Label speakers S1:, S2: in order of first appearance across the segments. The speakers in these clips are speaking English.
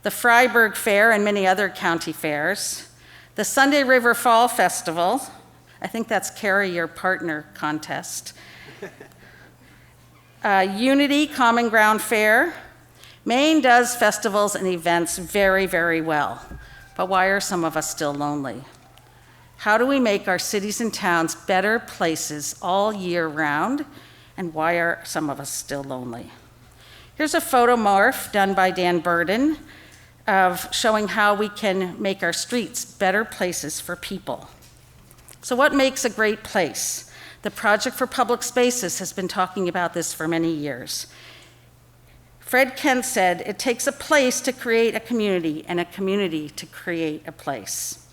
S1: the Freiburg Fair and many other county fairs, the Sunday River Fall Festival, I think that's Carry Your Partner contest, Unity Common Ground Fair. Maine does festivals and events very, very well, but why are some of us still lonely? How do we make our cities and towns better places all year round, and why are some of us still lonely? Here's a photomorph done by Dan Burden of showing how we can make our streets better places for people. So what makes a great place? The Project for Public Spaces has been talking about this for many years. Fred Kent said, it takes a place to create a community and a community to create a place.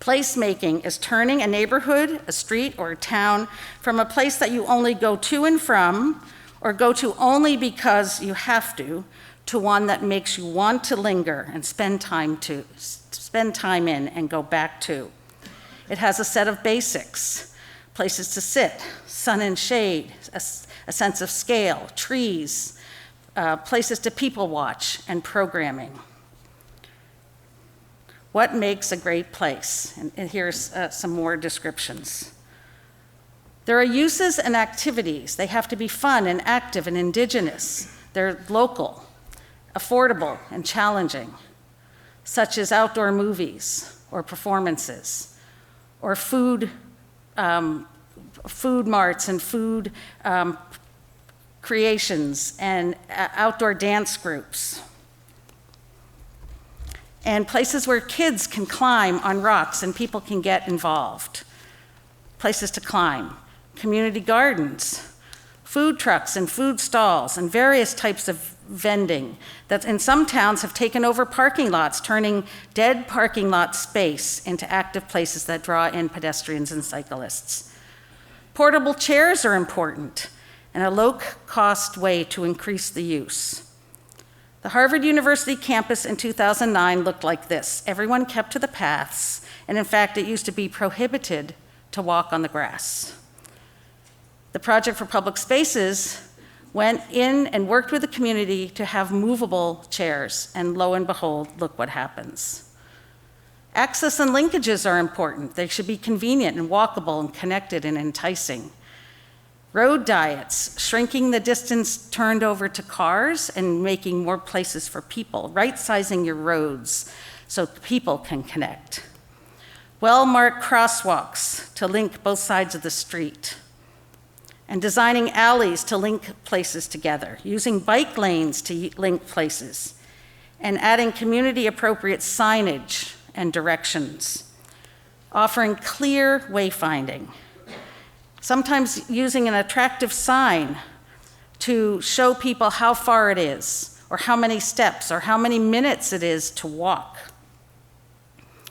S1: Placemaking is turning a neighborhood, a street, or a town from a place that you only go to and from, or go to only because you have to one that makes you want to linger and spend time in and go back to. It has a set of basics: places to sit, sun and shade, a sense of scale, trees, places to people watch, and programming. What makes a great place? And here's some more descriptions. There are uses and activities. They have to be fun and active and indigenous. They're local, affordable, and challenging, such as outdoor movies or performances, or food marts and food creations and outdoor dance groups. And places where kids can climb on rocks and people can get involved. Places to climb. Community gardens, food trucks and food stalls, and various types of vending that in some towns have taken over parking lots, turning dead parking lot space into active places that draw in pedestrians and cyclists. Portable chairs are important and a low-cost way to increase the use. The Harvard University campus in 2009 looked like this. Everyone kept to the paths, and in fact, it used to be prohibited to walk on the grass. The Project for Public Spaces went in and worked with the community to have movable chairs, and lo and behold, look what happens. Access and linkages are important. They should be convenient and walkable and connected and enticing. Road diets, shrinking the distance turned over to cars and making more places for people, right-sizing your roads so people can connect. Well-marked crosswalks to link both sides of the street, and designing alleys to link places together, using bike lanes to link places, and adding community-appropriate signage and directions, offering clear wayfinding, sometimes using an attractive sign to show people how far it is, or how many steps, or how many minutes it is to walk.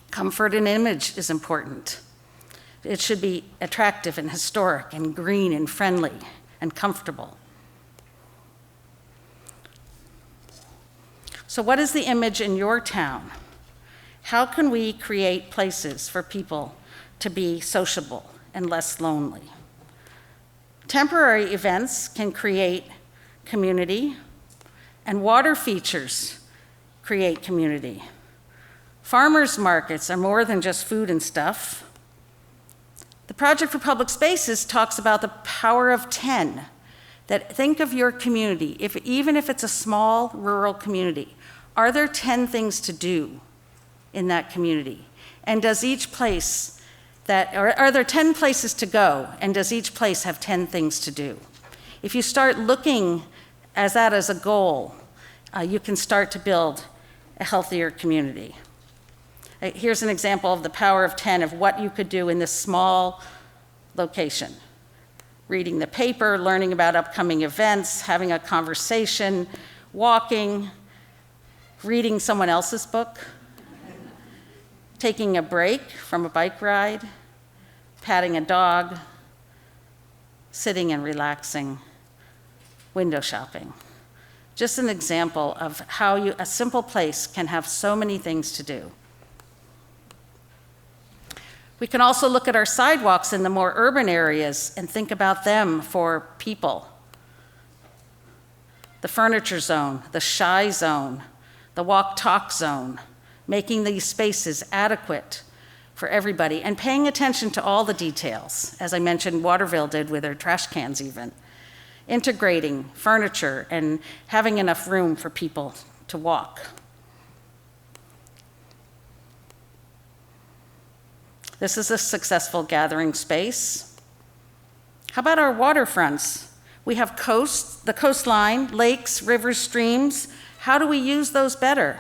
S1: Comfort and image is important. It should be attractive and historic and green and friendly and comfortable. So what is the image in your town? How can we create places for people to be sociable and less lonely? Temporary events can create community, and water features create community. Farmers markets are more than just food and stuff. The Project for Public Spaces talks about the power of 10, that think of your community, even if it's a small rural community. Are there 10 things to do in that community? And does each place are there 10 places to go, and does each place have 10 things to do? If you start looking at that as a goal, you can start to build a healthier community. Here's an example of the power of 10 of what you could do in this small location. Reading the paper, learning about upcoming events, having a conversation, walking, reading someone else's book, taking a break from a bike ride, patting a dog, sitting and relaxing, window shopping. Just an example of how a simple place can have so many things to do. We can also look at our sidewalks in the more urban areas and think about them for people. The furniture zone, the shy zone, the walk-talk zone, making these spaces adequate for everybody, and paying attention to all the details, as I mentioned Waterville did with their trash cans even. Integrating furniture and having enough room for people to walk. This is a successful gathering space. How about our waterfronts? We have the coastline, lakes, rivers, streams. How do we use those better?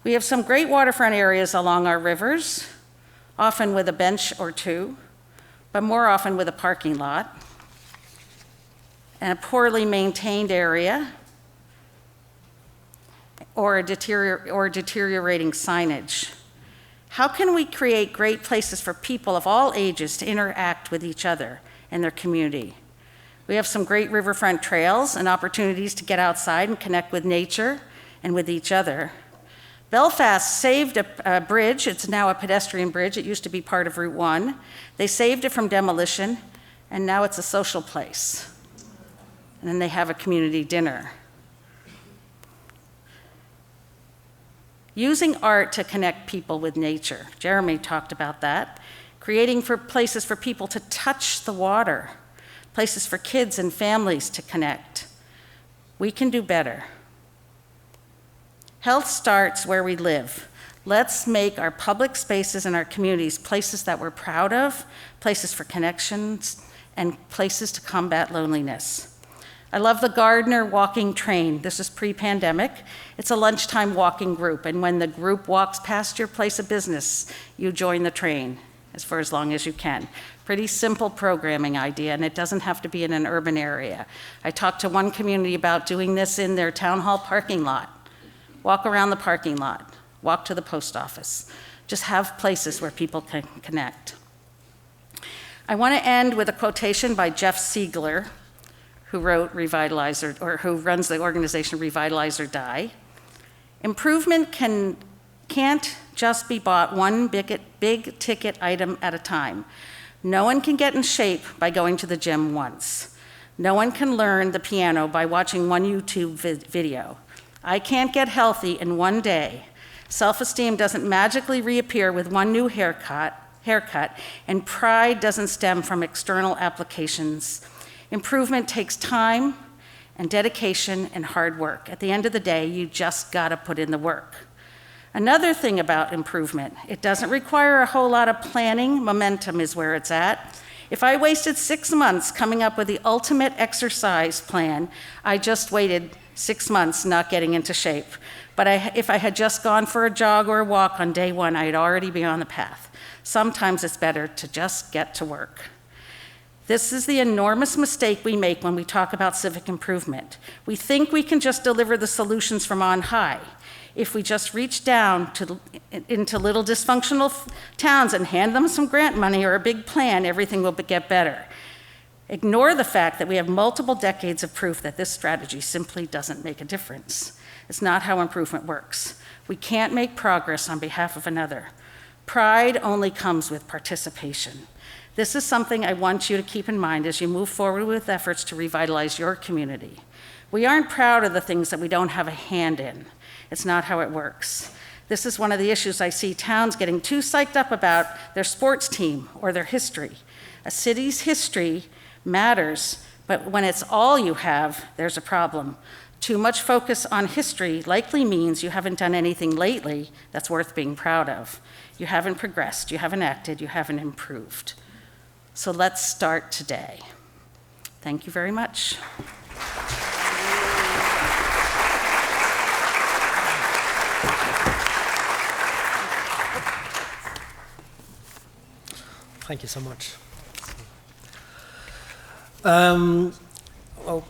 S1: We have some great waterfront areas along our rivers, often with a bench or two, but more often with a parking lot, and a poorly maintained area, or deteriorating signage. How can we create great places for people of all ages to interact with each other and their community? We have some great riverfront trails and opportunities to get outside and connect with nature and with each other. Belfast saved a bridge. It's now a pedestrian bridge. It used to be part of Route 1. They saved it from demolition, and now it's a social place. And then they have a community dinner. Using art to connect people with nature. Jeremy talked about that. Creating places for people to touch the water, places for kids and families to connect. We can do better. Health starts where we live. Let's make our public spaces and our communities places that we're proud of, places for connections, and places to combat loneliness. I love the Gardner walking train. This is pre-pandemic. It's a lunchtime walking group, and when the group walks past your place of business, you join the train for as long as you can. Pretty simple programming idea, and it doesn't have to be in an urban area. I talked to one community about doing this in their town hall parking lot. Walk around the parking lot, walk to the post office. Just have places where people can connect. I want to end with a quotation by Jeff Siegler, who wrote who runs the organization Revitalize or Die. Improvement can't just be bought one big ticket item at a time. No one can get in shape by going to the gym once. No one can learn the piano by watching one YouTube video. I can't get healthy in one day. Self-esteem doesn't magically reappear with one new haircut, and pride doesn't stem from external applications. Improvement takes time and dedication and hard work. At the end of the day, you just gotta put in the work. Another thing about improvement, it doesn't require a whole lot of planning. Momentum is where it's at. If I wasted 6 months coming up with the ultimate exercise plan, I just waited 6 months not getting into shape. But if I had just gone for a jog or a walk on day one, I'd already be on the path. Sometimes it's better to just get to work. This is the enormous mistake we make when we talk about civic improvement. We think we can just deliver the solutions from on high. If we just reach down into little dysfunctional towns and hand them some grant money or a big plan, everything will get better. Ignore the fact that we have multiple decades of proof that this strategy simply doesn't make a difference. It's not how improvement works. We can't make progress on behalf of another. Pride only comes with participation. This is something I want you to keep in mind as you move forward with efforts to revitalize your community. We aren't proud of the things that we don't have a hand in. It's not how it works. This is one of the issues I see towns getting too psyched up about their sports team or their history. A city's history matters, but when it's all you have, there's a problem. Too much focus on history likely means you haven't done anything lately that's worth being proud of. You haven't progressed, you haven't acted, you haven't improved. So let's start today. Thank you very much.
S2: Thank you so much. Well,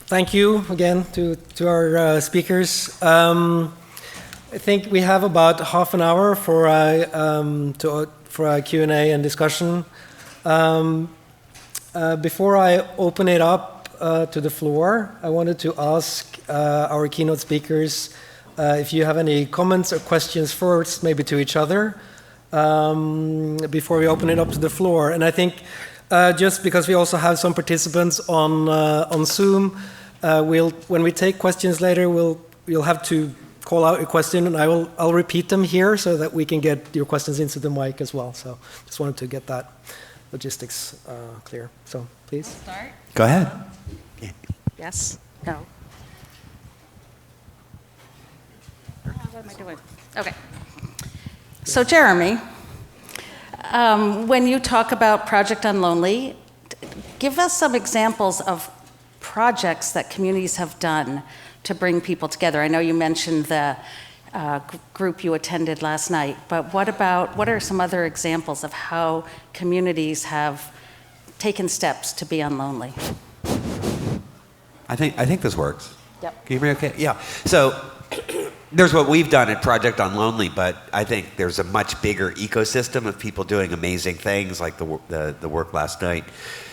S2: thank you again to our speakers. I think we have about half an hour for a Q&A and discussion. Before I open it up to the floor, I wanted to ask our keynote speakers if you have any comments or questions first, maybe to each other, before we open it up to the floor. And I think just because we also have some participants on Zoom, when we take questions later, we'll you'll have to call out a question, and I'll repeat them here so that we can get your questions into the mic as well. So just wanted to get that logistics clear. So please.
S1: Start?
S3: Go ahead.
S1: Yes? No? What am I doing? Okay. So Jeremy, when you talk about Project UnLonely, give us some examples of projects that communities have done to bring people together. I know you mentioned the group you attended last night, but what are some other examples of how communities have taken steps to be unlonely?
S3: I think this works.
S1: Yep.
S3: Can you hear me okay? Yeah. So there's what we've done at Project UnLonely, but I think there's a much bigger ecosystem of people doing amazing things like the work last night.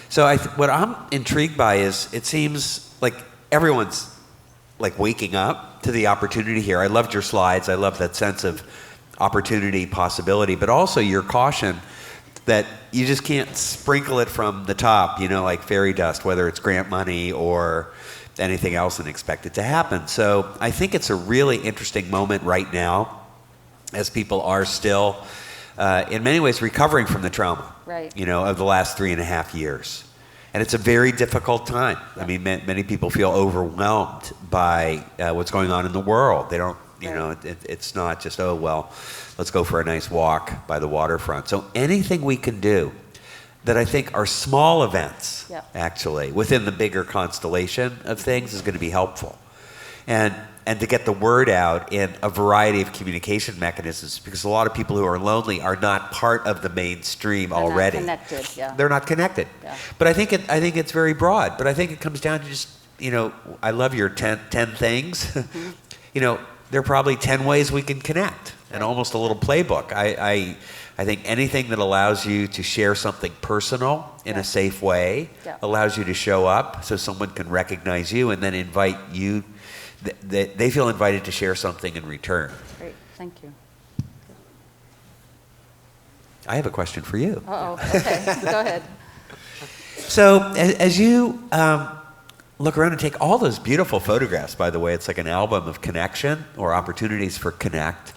S3: So what I'm intrigued by is it seems like everyone's like waking up to the opportunity here. I loved your slides. I love that sense of opportunity, possibility, but also your caution that you just can't sprinkle it from the top, like fairy dust, whether it's grant money or anything else, and expect it to happen. So I think it's a really interesting moment right now as people are still, in many ways, recovering from the trauma,
S1: Right.
S3: Of the last 3.5 years. And it's a very difficult time. I mean, many people feel overwhelmed by what's going on in the world. They don't, it's not just, oh, well, let's go for a nice walk by the waterfront. So anything we can do that I think are small events, actually, within the bigger constellation of things is going to be helpful. And to get the word out in a variety of communication mechanisms, because a lot of people who are lonely are not part of the mainstream already.
S1: They're not connected, yeah.
S3: They're not connected.
S1: Yeah.
S3: But I think it's very broad. But I think it comes down to just, I love your 10 things. Mm-hmm. There are probably 10 ways we can connect, and almost a little playbook. I think anything that allows you to share something personal in a safe way allows you to show up so someone can recognize you and then invite you. They feel invited to share something in return.
S1: Great, thank you.
S3: I have a question for you.
S1: Okay, go ahead.
S3: So as you look around and take all those beautiful photographs, by the way, it's like an album of connection or opportunities for connect.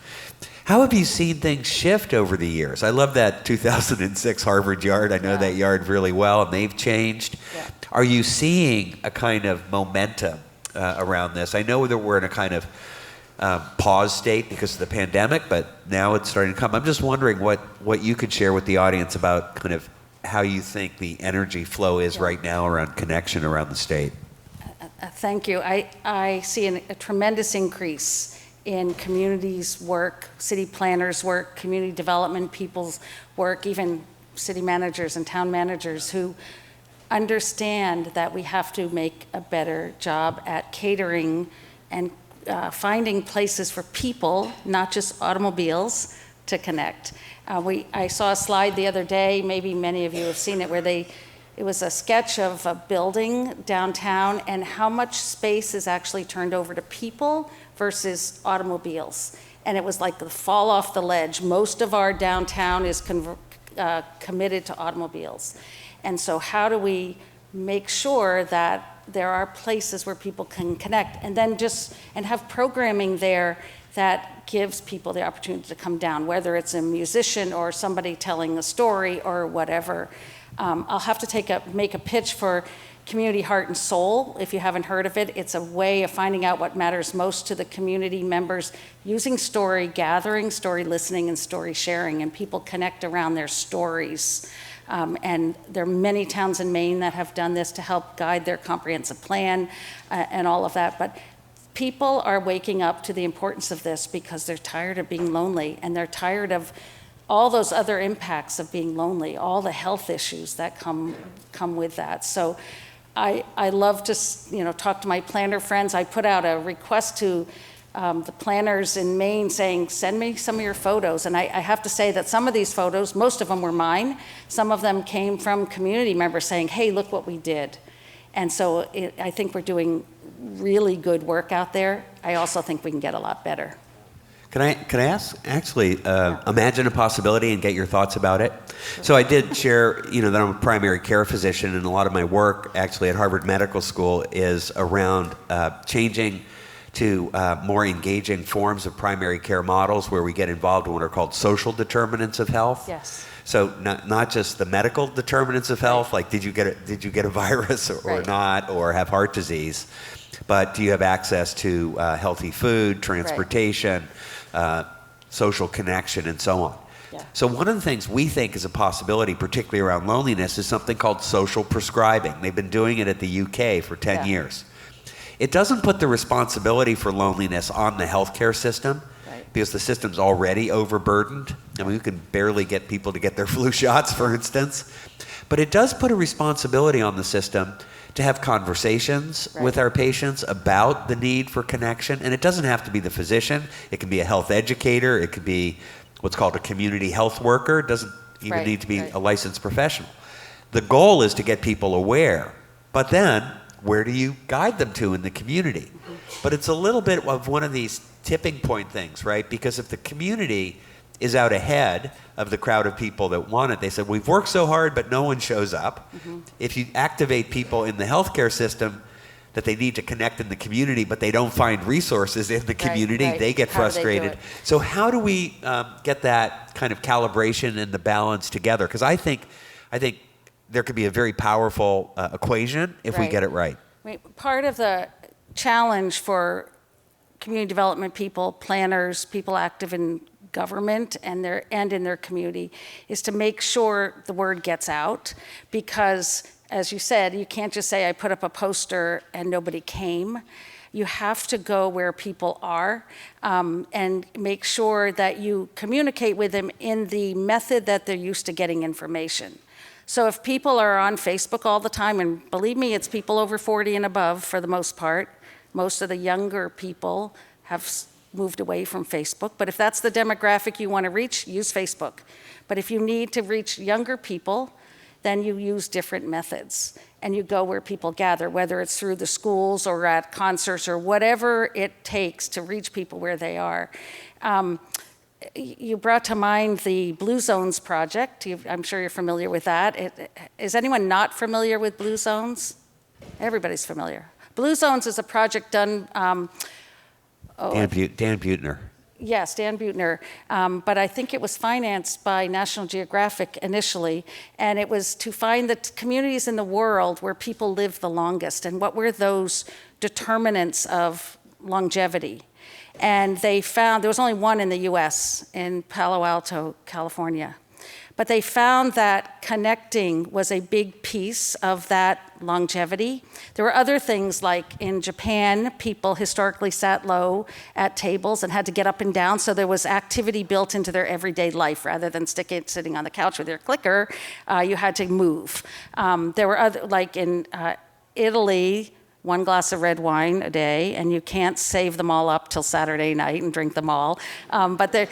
S3: How have you seen things shift over the years? I love that 2006 Harvard yard. I know that yard really well, and they've changed. Yeah. Are you seeing a kind of momentum around this? I know that we're in a kind of pause state because of the pandemic, but now it's starting to come. I'm just wondering what you could share with the audience about kind of how you think the energy flow is right now around connection around the state.
S1: Thank you. I see a tremendous increase in communities' work, city planners' work, community development people's work, even city managers and town managers who understand that we have to make a better job at catering and finding places for people, not just automobiles, to connect. I saw a slide the other day, maybe many of you have seen it, where it was a sketch of a building downtown and how much space is actually turned over to people versus automobiles. And it was like the fall off the ledge. Most of our downtown is committed to automobiles. And so how do we make sure that there are places where people can connect, and then and have programming there that gives people the opportunity to come down, whether it's a musician or somebody telling a story or whatever. I'll have to make a pitch for Community Heart and Soul. If you haven't heard of it, it's a way of finding out what matters most to the community members, using story gathering, story listening, and story sharing, and people connect around their stories. And there are many towns in Maine that have done this to help guide their comprehensive plan and all of that. But people are waking up to the importance of this because they're tired of being lonely, and they're tired of all those other impacts of being lonely, all the health issues that come with that. So I love to talk to my planner friends. I put out a request to the planners in Maine saying, send me some of your photos. And I have to say that some of these photos, most of them were mine. Some of them came from community members saying, hey, look what we did. And so I think we're doing really good work out there. I also think we can get a lot better.
S3: Can I ask, actually, imagine a possibility and get your thoughts about it? So I did share, that I'm a primary care physician, and a lot of my work actually at Harvard Medical School is around changing to more engaging forms of primary care models where we get involved in what are called social determinants of health.
S1: Yes.
S3: So not just the medical determinants of health, like did you get a virus or not, or have heart disease, but do you have access to healthy food, transportation, social connection, and so on.
S1: Yeah.
S3: So one of the things we think is a possibility, particularly around loneliness, is something called social prescribing. They've been doing it at the UK for 10 years. It doesn't put the responsibility for loneliness on the healthcare system, because the system's already overburdened. I mean, we can barely get people to get their flu shots, for instance. But it does put a responsibility on the system to have conversations with our patients about the need for connection. And it doesn't have to be the physician. It can be a health educator. It could be what's called a community health worker. It doesn't even need to be a licensed professional. The goal is to get people aware. But then, where do you guide them to in the community? But it's a little bit of one of these tipping point things, right? Because if the community is out ahead of the crowd of people that want it, they said, we've worked so hard, but no one shows up. If you activate people in the healthcare system that they need to connect in the community, but they don't find resources in the community, they get frustrated. So how do we get that kind of calibration and the balance together? Because I think there could be a very powerful equation if we get it right.
S1: Part of the challenge for community development people, planners, people active in government and in their community is to make sure the word gets out, because as you said, you can't just say I put up a poster and nobody came. You have to go where people are and make sure that you communicate with them in the method that they're used to getting information. So if people are on Facebook all the time, and believe me, it's people over 40 and above for the most part. Most of the younger people have moved away from Facebook. But if that's the demographic you want to reach, use Facebook. But if you need to reach younger people, then you use different methods. And you go where people gather, whether it's through the schools or at concerts or whatever it takes to reach people where they are. You brought to mind the Blue Zones project. I'm sure you're familiar with that. Is anyone not familiar with Blue Zones? Everybody's familiar. Blue Zones is a project done. Dan
S3: Buettner.
S1: Yes, Dan Buettner. But I think it was financed by National Geographic initially, and it was to find the communities in the world where people live the longest and what were those determinants of longevity. And they found, there was only one in the US, in Palo Alto, California. But they found that connecting was a big piece of that longevity. There were other things like in Japan, people historically sat low at tables and had to get up and down, so there was activity built into their everyday life. Rather than sitting on the couch with your clicker, you had to move. There were other, like in Italy, 1 glass of red wine a day, and you can't save them all up till Saturday night and drink them all. But they're,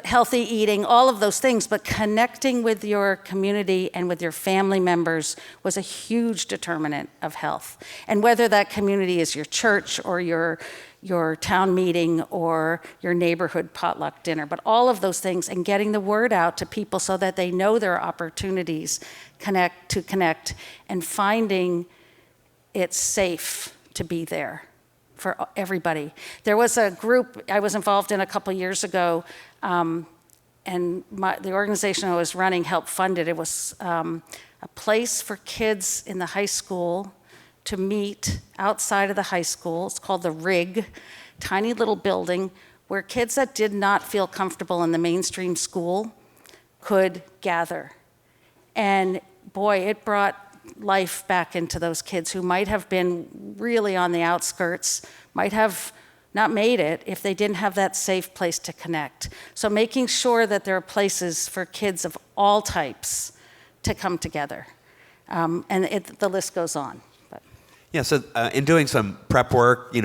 S1: healthy eating, all of those things. But connecting with your community and with your family members was a huge determinant of health. And whether that community is your church or your town meeting or your neighborhood potluck dinner, but all of those things, and getting the word out to people so that they know there are opportunities to connect, and finding it's safe to be there for everybody. There was a group I was involved in a couple years ago, and the organization I was running helped fund it. It was a place for kids in the high school to meet outside of the high school. It's called the RIG, tiny little building where kids that did not feel comfortable in the mainstream school could gather. And boy, it brought life back into those kids who might have been really on the outskirts, might have not made it if they didn't have that safe place to connect. So making sure that there are places for kids of all types to come together. And the list goes on. But.
S3: Yeah, so in doing some prep work,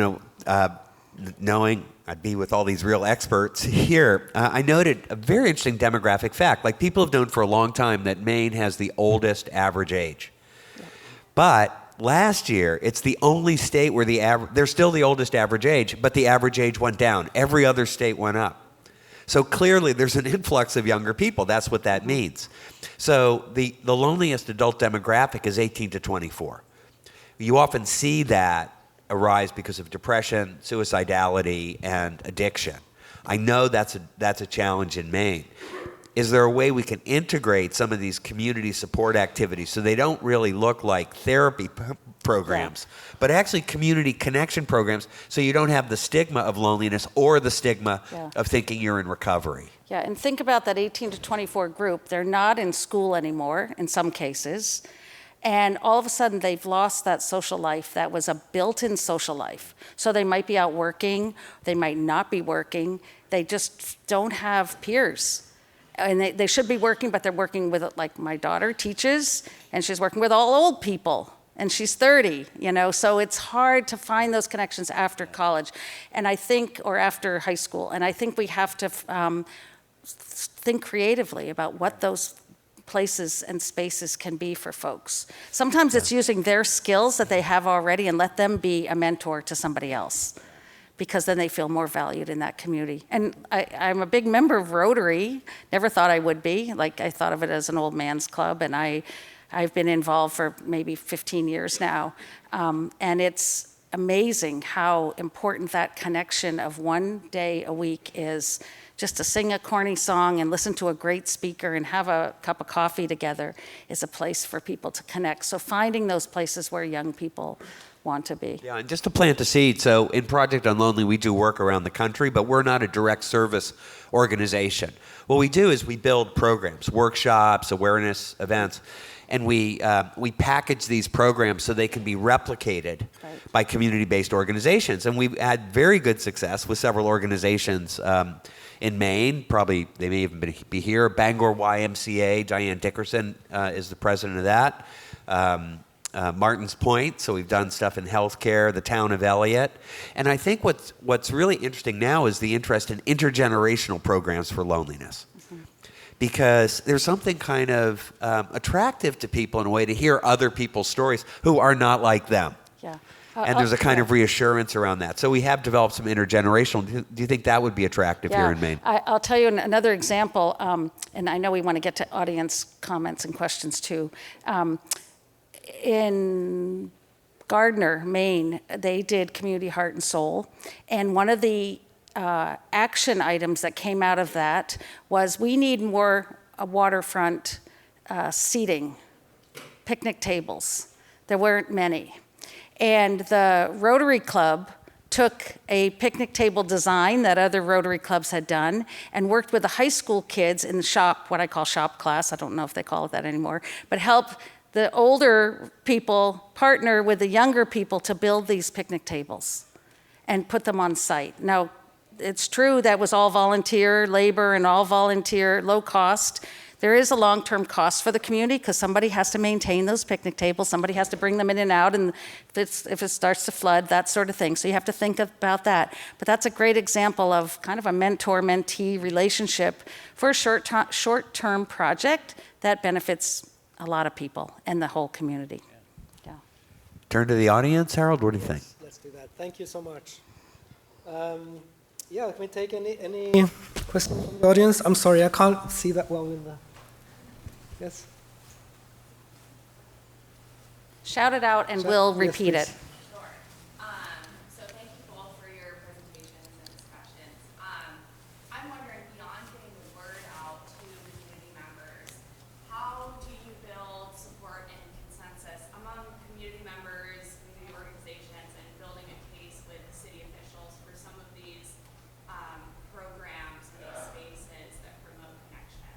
S3: knowing I'd be with all these real experts here, I noted a very interesting demographic fact. Like, people have known for a long time that Maine has the oldest average age. But last year, it's the only state where they're still the oldest average age, but the average age went down. Every other state went up. So clearly, there's an influx of younger people. That's what that means. So the loneliest adult demographic is 18 to 24. You often see that arise because of depression, suicidality, and addiction. I know that's a challenge in Maine. Is there a way we can integrate some of these community support activities so they don't really look like therapy programs, but actually community connection programs, so you don't have the stigma of loneliness or the stigma of thinking you're in recovery?
S1: Yeah, and think about that 18 to 24 group. They're not in school anymore in some cases. And all of a sudden, they've lost that social life that was a built-in social life. So they might be out working, they might not be working, they just don't have peers. And they should be working, but they're working with, like my daughter teaches, and she's working with all old people, and she's 30, so it's hard to find those connections after college, and I think, or after high school, and I think we have to think creatively about what those places and spaces can be for folks. Sometimes it's using their skills that they have already and let them be a mentor to somebody else, because then they feel more valued in that community. And I'm a big member of Rotary. Never thought I would be. Like, I thought of it as an old man's club, and I've been involved for maybe 15 years now. And it's amazing how important that connection of one day a week is. Just to sing a corny song and listen to a great speaker and have a cup of coffee together is a place for people to connect. So finding those places where young people want to be.
S3: Yeah, and just to plant the seed, so in Project UnLonely, we do work around the country, but we're not a direct service organization. What we do is we build programs, workshops, awareness events, and we package these programs so they can be replicated by community-based organizations. And we've had very good success with several organizations in Maine. Probably they may even be here. Bangor YMCA, Diane Dickerson is the president of that. Martins Point, so we've done stuff in healthcare, the town of Elliott. And I think what's really interesting now is the interest in intergenerational programs for loneliness. Because there's something kind of attractive to people in a way to hear other people's stories who are not like them.
S1: Yeah.
S3: And there's a kind of reassurance around that. So we have developed some intergenerational. Do you think that would be attractive here in Maine?
S1: I'll tell you another example, and I know we want to get to audience comments and questions too. In Gardner, Maine, they did Community Heart and Soul, and one of the action items that came out of that was we need more waterfront seating, picnic tables. There weren't many. And the Rotary Club took a picnic table design that other Rotary clubs had done and worked with the high school kids in the shop, what I call shop class, I don't know if they call it that anymore, but help the older people partner with the younger people to build these picnic tables and put them on site. Now, it's true that was all volunteer labor and all volunteer, low cost. There is a long-term cost for the community because somebody has to maintain those picnic tables, somebody has to bring them in and out, and if it starts to flood, that sort of thing. So you have to think about that. But that's a great example of kind of a mentor-mentee relationship for a short-term project that benefits a lot of people and the whole community. Yeah.
S3: Turn to the audience, Harold. What do you think?
S2: Let's do that. Thank you so much. Can we take any questions from the audience? I'm sorry, I can't see that well in the... Yes?
S1: Shout it out and we'll repeat it.
S4: Sure. So thank you both for your presentations and discussions. I'm wondering, beyond getting the word out to the community members, how do you build support and consensus among community members, community organizations, and building a case with city officials for some of these programs and these spaces that promote connection?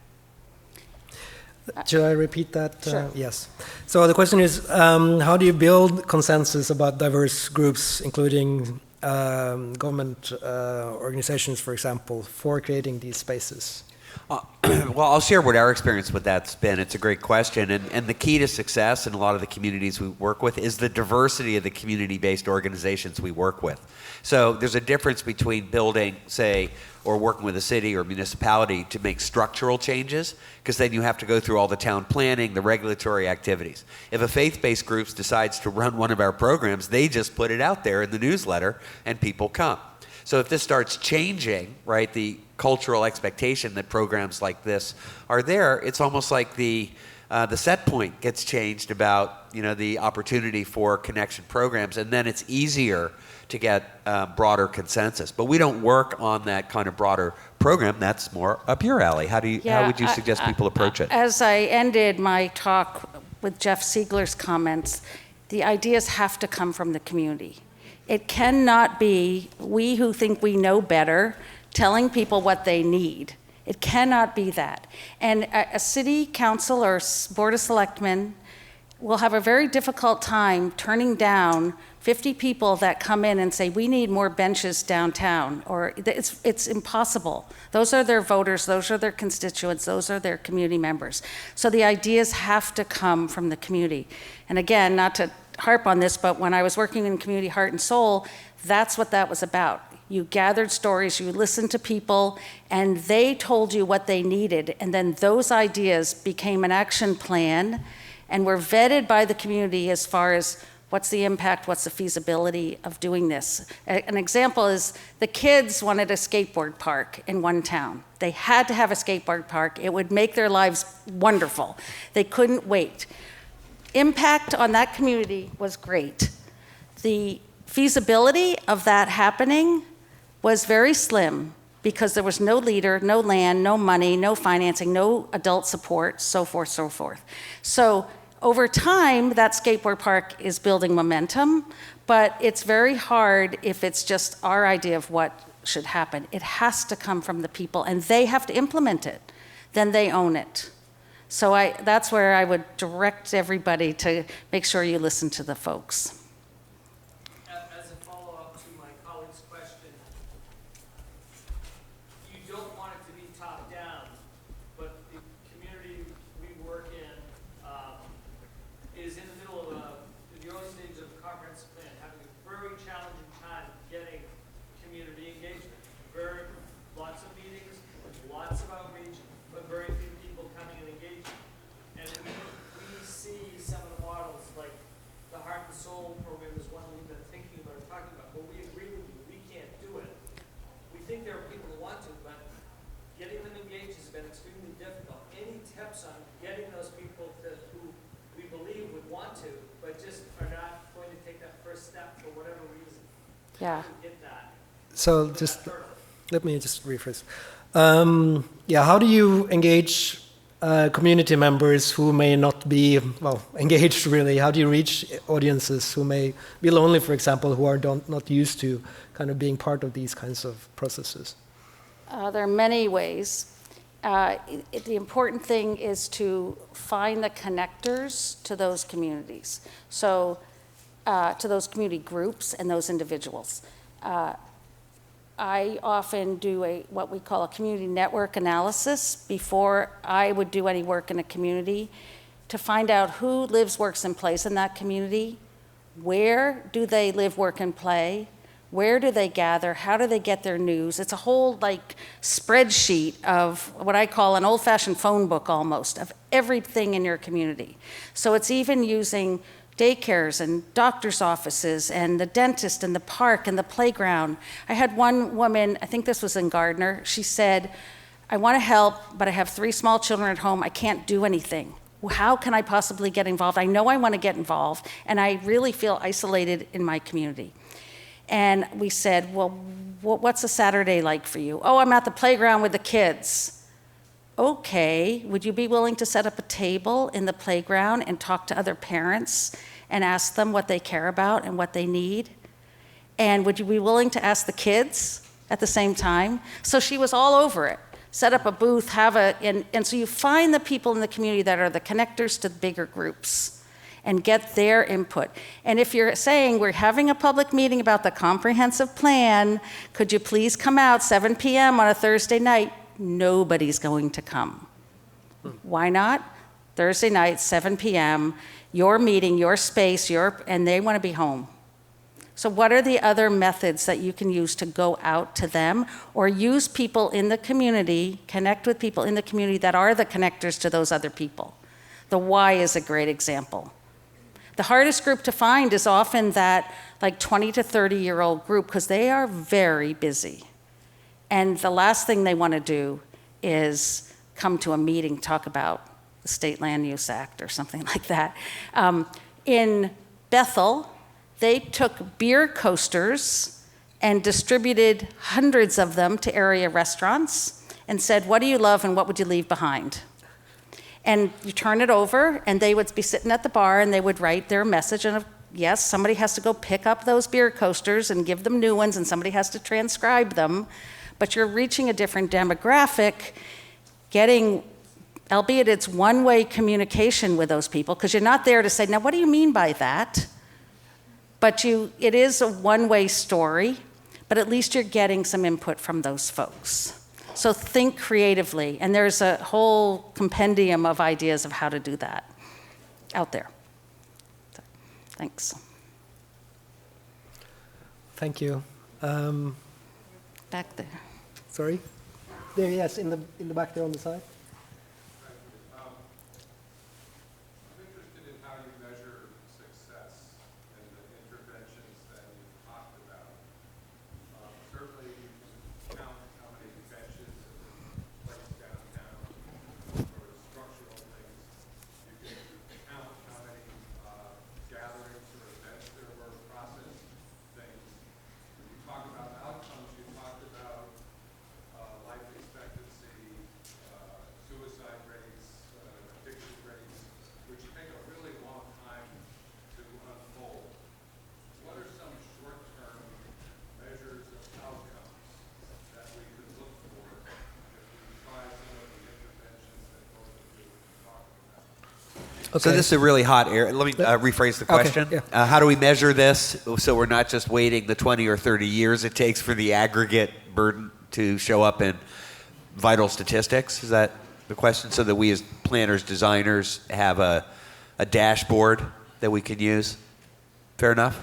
S2: Should I repeat that?
S1: Sure.
S2: Yes. So the question is, how do you build consensus about diverse groups, including government organizations, for example, for creating these spaces?
S3: Well, I'll share what our experience with that's been. It's a great question. And the key to success in a lot of the communities we work with is the diversity of the community-based organizations we work with. So there's a difference between building, say, or working with a city or municipality to make structural changes, because then you have to go through all the town planning, the regulatory activities. If a faith-based group decides to run one of our programs, they just put it out there in the newsletter and people come. So if this starts changing, right, the cultural expectation that programs like this are there, it's almost like the the set point gets changed about the opportunity for connection programs, and then it's easier to get broader consensus. But we don't work on that kind of broader program. That's more up your alley. How would you suggest people approach it?
S1: As I ended my talk with Jeff Siegler's comments, the ideas have to come from the community. It cannot be we who think we know better telling people what they need. It cannot be that. And a city council or board of selectmen will have a very difficult time turning down 50 people that come in and say, we need more benches downtown, or it's impossible. Those are their voters, those are their constituents, those are their community members. So the ideas have to come from the community. And again, not to harp on this, but when I was working in Community Heart and Soul, that's what that was about. You gathered stories, you listened to people, and they told you what they needed, and then those ideas became an action plan and were vetted by the community as far as what's the impact, what's the feasibility of doing this. An example is the kids wanted a skateboard park in one town. They had to have a skateboard park. It would make their lives wonderful. They couldn't wait. Impact on that community was great. The feasibility of that happening was very slim because there was no leader, no land, no money, no financing, no adult support, so forth, so forth. So over time, that skateboard park is building momentum, but it's very hard if it's just our idea of what should happen. It has to come from the people, and they have to implement it. Then they own it. So that's where I would direct everybody to make sure you listen to the folks.
S5: As a follow-up to my colleague's question, you don't want it to be top-down, but the community we work in is in the middle of the early stages of a comprehensive plan, having a very challenging time getting community engagement. Lots of meetings, lots of outreach, but very few people coming and engaging. And we see some of the models, like the Heart and Soul program is one we've been thinking about or talking about, but we agree with you, we can't do it. We think there are people who want to, but getting them engaged has been extremely difficult. Any tips on getting those people who we believe would want to, but just are not going to take that first step for whatever reason?
S1: Yeah.
S5: How do we get that?
S2: So let me just rephrase. How do you engage community members who may not be, engaged really? How do you reach audiences who may be lonely, for example, who are not used to kind of being part of these kinds of processes?
S1: There are many ways. The important thing is to find the connectors to those communities, so to those community groups and those individuals. I often do what we call a community network analysis before I would do any work in a community to find out who lives, works, and plays in that community, where do they live, work, and play, where do they gather, how do they get their news. It's a whole spreadsheet of what I call an old-fashioned phone book almost of everything in your community. So it's even using daycares and doctor's offices and the dentist and the park and the playground. I had one woman, I think this was in Gardner, she said, I want to help, but I have 3 small children at home. I can't do anything. How can I possibly get involved? I know I want to get involved, and I really feel isolated in my community. And we said, well, what's a Saturday like for you? Oh, I'm at the playground with the kids. Okay, would you be willing to set up a table in the playground and talk to other parents and ask them what they care about and what they need? And would you be willing to ask the kids at the same time? So she was all over it. Set up a booth, and so you find the people in the community that are the connectors to the bigger groups and get their input. And if you're saying, we're having a public meeting about the comprehensive plan, could you please come out 7 p.m. on a Thursday night? Nobody's going to come. Why not? Thursday night, 7 p.m., your meeting, your space, and they want to be home. So what are the other methods that you can use to go out to them, or use people in the community, connect with people in the community that are the connectors to those other people? The Y is a great example. The hardest group to find is often that 20 to 30-year-old group, because they are very busy. And the last thing they want to do is come to a meeting, talk about the State Land Use Act or something like that. In Bethel, they took beer coasters and distributed hundreds of them to area restaurants and said, what do you love and what would you leave behind? And you turn it over, and they would be sitting at the bar, and they would write their message. And yes, somebody has to go pick up those beer coasters and give them new ones, and somebody has to transcribe them. But you're reaching a different demographic, getting, albeit it's one-way communication with those people, because you're not there to say, now, what do you mean by that? But it is a one-way story, but at least you're getting some input from those folks. So think creatively, and there's a whole compendium of ideas of how to do that out there. So, thanks.
S2: Thank you.
S1: Back there.
S2: Sorry? There, yes, in the back there on the side.
S6: I'm interested in how you measure success and the interventions that you've talked about. Certainly, you can count how many benches have been placed downtown, sort of structural things. You can count how many gatherings or events there were, process things. When you talk about outcomes, you talked about life expectancy, suicide rates, addiction rates, which take a really long time to unfold. What are some short-term measures of outcomes that we could look for if we try some of the interventions that both of you are talking about?
S3: So this is a really hot area. Let me rephrase the question.
S2: yeah.
S3: How do we measure this so we're not just waiting the 20 or 30 years it takes for the aggregate burden to show up in vital statistics? Is that the question? So that we as planners, designers have a dashboard that we can use? Fair enough?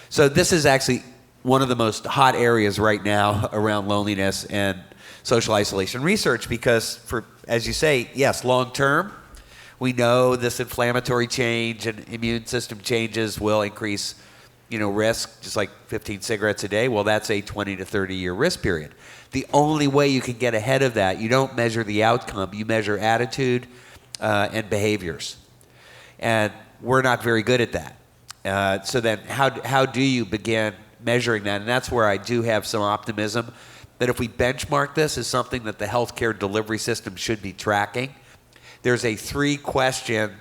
S3: So this is actually one of the most hot areas right now around loneliness and social isolation research because as you say, yes, long term, we know this inflammatory change and immune system changes will increase, risk, just like 15 cigarettes a day. Well, that's a 20 to 30 year risk period. The only way you can get ahead of that, you don't measure the outcome, you measure attitude and behaviors. And we're not very good at that. So then how do you begin measuring that? And that's where I do have some optimism that if we benchmark this as something that the healthcare delivery system should be tracking, there's a 3-question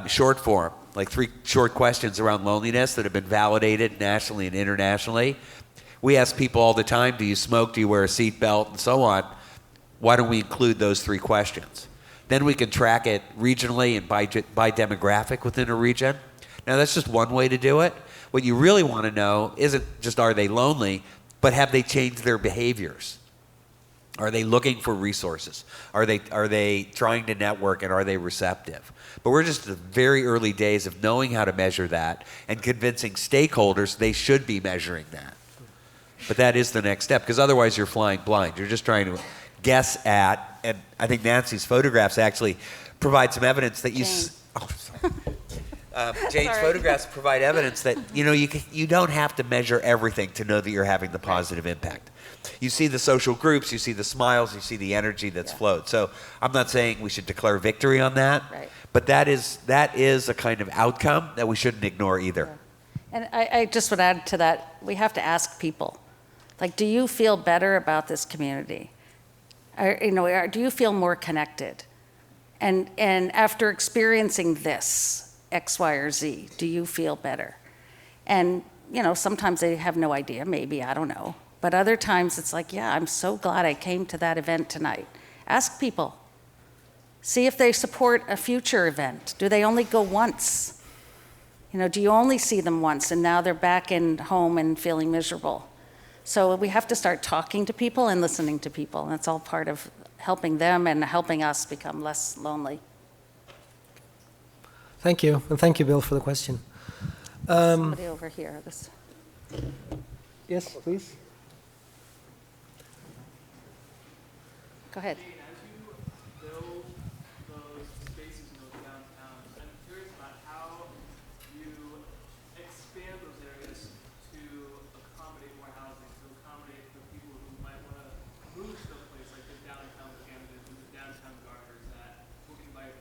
S3: short form, like 3 short questions around loneliness that have been validated nationally and internationally. We ask people all the time, do you smoke, do you wear a seatbelt, and so on. Why don't we include those 3 questions? Then we can track it regionally and by demographic within a region. Now, that's just one way to do it. What you really want to know isn't just are they lonely, but have they changed their behaviors? Are they looking for resources? Are they trying to network, and are they receptive? But we're just at the very early days of knowing how to measure that and convincing stakeholders they should be measuring that. But that is the next step, because otherwise you're flying blind. You're just trying to guess at, and I think Nancy's photographs actually provide some evidence that you... Jane's photographs provide evidence that, you don't have to measure everything to know that you're having the positive impact. You see the social groups, you see the smiles, you see the energy that's flowed. So I'm not saying we should declare victory on that, but that is a kind of outcome that we shouldn't ignore either.
S1: And I just would add to that, we have to ask people, like, do you feel better about this community? Or, do you feel more connected? And after experiencing this, X, Y, or Z, do you feel better? And, sometimes they have no idea, maybe, I don't know. But other times it's like, yeah, I'm so glad I came to that event tonight. Ask people. See if they support a future event. Do they only go once? Do you only see them once and now they're back in home and feeling miserable? So we have to start talking to people and listening to people. And it's all part of helping them and helping us become less lonely.
S2: Thank you. And thank you, Bill, for the question.
S1: Somebody over here.
S2: Yes, please.
S1: Go ahead.
S5: Jane, as you build those spaces in those downtowns, I'm curious about how you expand those areas to accommodate more housing, to accommodate the people who might want to move to a place like the downtown Camden, the downtown Garters, that who can buy a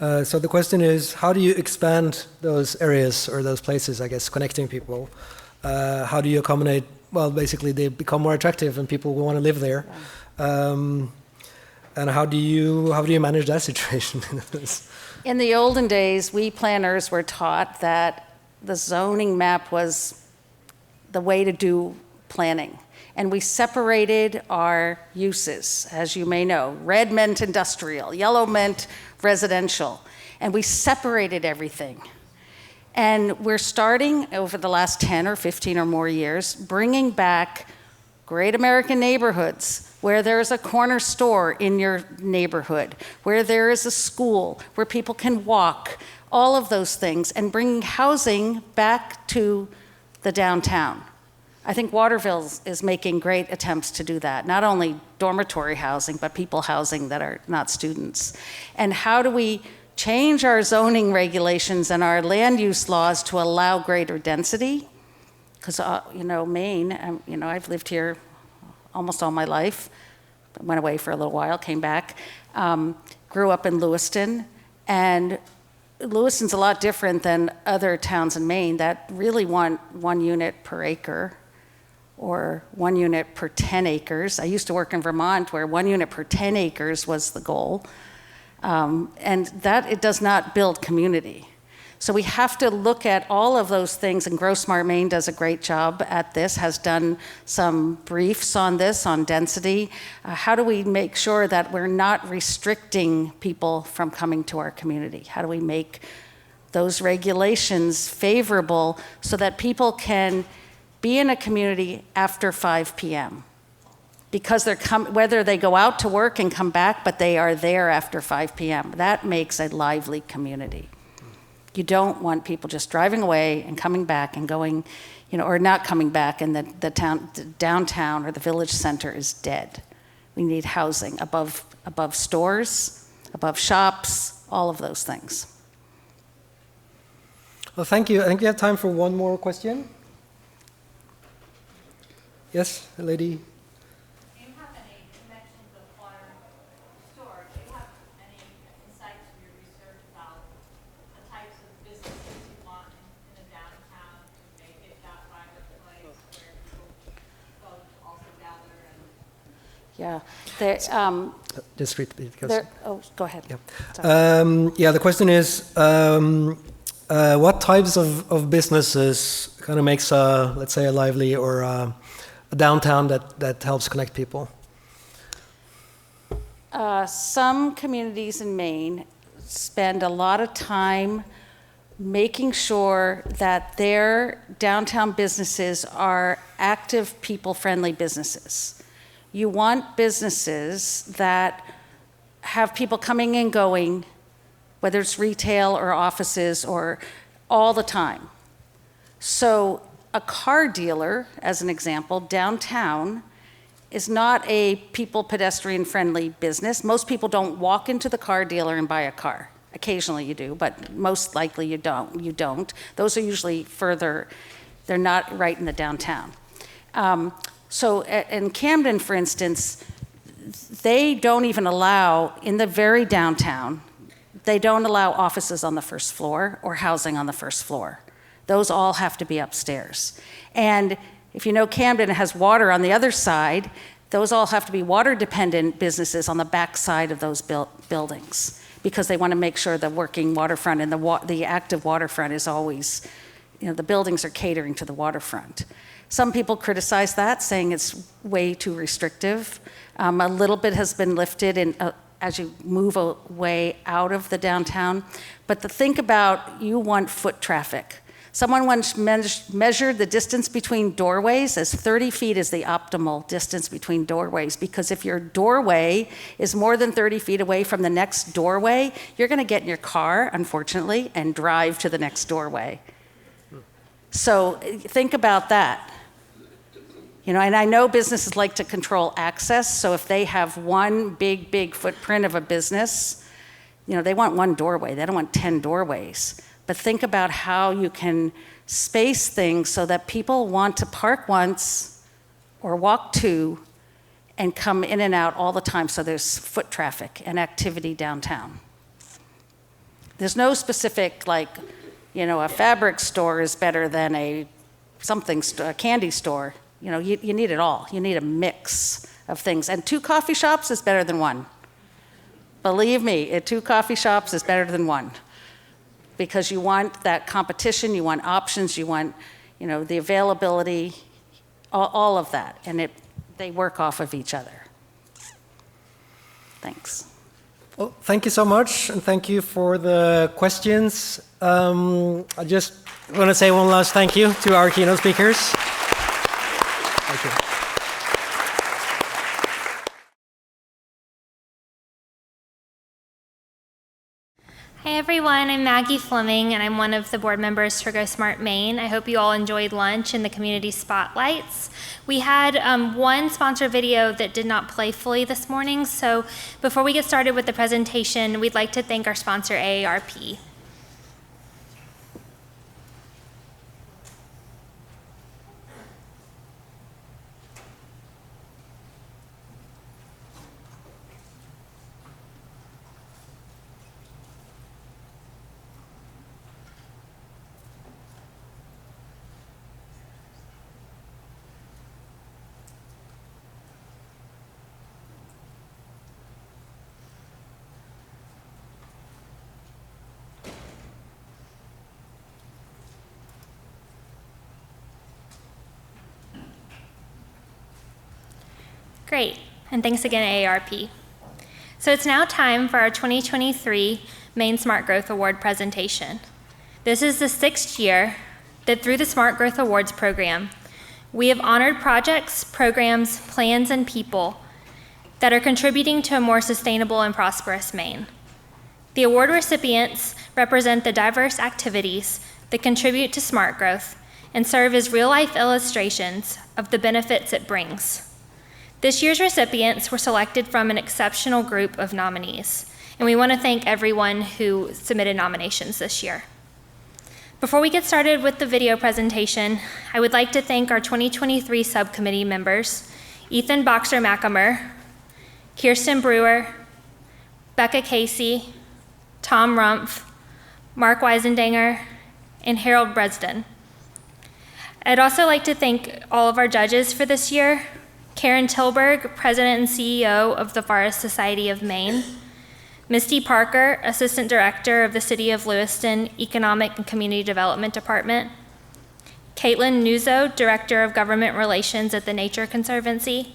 S2: So the question is, how do you expand those areas or those places, I guess, connecting people? How do you accommodate, well, basically they become more attractive and people will want to live there. And how do you manage that situation?
S1: In the olden days, we planners were taught that the zoning map was the way to do planning. And we separated our uses, as you may know. Red meant industrial, yellow meant residential. And we separated everything. And we're starting, over the last 10 or 15 or more years, bringing back great American neighborhoods where there's a corner store in your neighborhood, where there is a school, where people can walk, all of those things, and bringing housing back to the downtown. I think Waterville is making great attempts to do that, not only dormitory housing, but people housing that are not students. And how do we change our zoning regulations and our land use laws to allow greater density? Because, Maine, I've lived here almost all my life, went away for a little while, came back, grew up in Lewiston, and Lewiston's a lot different than other towns in Maine that really want 1 unit per acre or 1 unit per 10 acres. I used to work in Vermont where 1 unit per 10 acres was the goal. And that it does not build community. So we have to look at all of those things, and GrowSmart Maine does a great job at this, has done some briefs on this, on density. How do we make sure that we're not restricting people from coming to our community? How do we make those regulations favorable so that people can be in a community after 5 p.m.? Because whether they go out to work and come back, but they are there after 5 p.m. That makes a lively community. You don't want people just driving away and coming back and going, or not coming back, and the downtown or the village center is dead. We need housing above stores, above shops, all of those things.
S2: Well, thank you. I think we have time for one more question. Yes, the lady.
S1: Yeah.
S2: Just read because.
S1: Go ahead.
S2: Yeah. The question is, what types of businesses kind of makes let's say, a lively or a downtown that helps connect people?
S1: Some communities in Maine spend a lot of time making sure that their downtown businesses are active, people-friendly businesses. You want businesses that have people coming and going, whether it's retail or offices or all the time. So a car dealer, as an example, downtown, is not a people pedestrian-friendly business. Most people don't walk into the car dealer and buy a car. Occasionally you do, but most likely you don't. Those are usually further, they're not right in the downtown. So in Camden, for instance, they don't even allow, in the very downtown, they don't allow offices on the first floor or housing on the first floor. Those all have to be upstairs. And if you know Camden has water on the other side, those all have to be water-dependent businesses on the back side of those buildings because they want to make sure the working waterfront and the active waterfront is always, the buildings are catering to the waterfront. Some people criticize that, saying it's way too restrictive. A little bit has been lifted as you move away out of the downtown. But think about, you want foot traffic. Someone once measured the distance between doorways as 30 feet is the optimal distance between doorways, because if your doorway is more than 30 feet away from the next doorway, you're going to get in your car, unfortunately, and drive to the next doorway. So think about that. And I know businesses like to control access, so if they have one big footprint of a business, they want one doorway, they don't want 10 doorways. But think about how you can space things so that people want to park once or walk two and come in and out all the time, so there's foot traffic and activity downtown. there's no specific, like, you know, a fabric store is better than a candy store. You know, you need it all. You need a mix of things. And 2 coffee shops is better than 1. Believe me, 2 coffee shops is better than 1. Because you want that competition, you want options, you want, you know, the availability, all of that. And they work off of each other. Thanks.
S2: Well, thank you so much, and thank you for the questions. I just want to say one last thank you to our keynote speakers. Thank you.
S7: Hi everyone, I'm Maggie Fleming and I'm one of the board members for GrowSmart Maine. I hope you all enjoyed lunch and the community spotlights. We had one sponsor video that did not play fully this morning, so before we get started with the presentation, we'd like to thank our sponsor AARP. Great, and thanks again AARP. So it's now time for our 2023 Maine Smart Growth Award presentation. This is the 6th year that through the Smart Growth Awards program, we have honored projects, programs, plans, and people that are contributing to a more sustainable and prosperous Maine. The award recipients represent the diverse activities that contribute to smart growth and serve as real-life illustrations of the benefits it brings. This year's recipients were selected from an exceptional group of nominees, and we want to thank everyone who submitted nominations this year. Before we get started with the video presentation, I would like to thank our 2023 subcommittee members, Ethan Boxer-McAmer, Kirsten Brewer, Becca Casey, Tom Rumpf, Mark Weisendanger, and Harold Bresden. I'd also like to thank all of our judges for this year, Karen Tilburg, President and CEO of the Forest Society of Maine, Misty Parker, Assistant Director of the City of Lewiston Economic and Community Development Department, Caitlin Nuzzo, Director of Government Relations at the Nature Conservancy,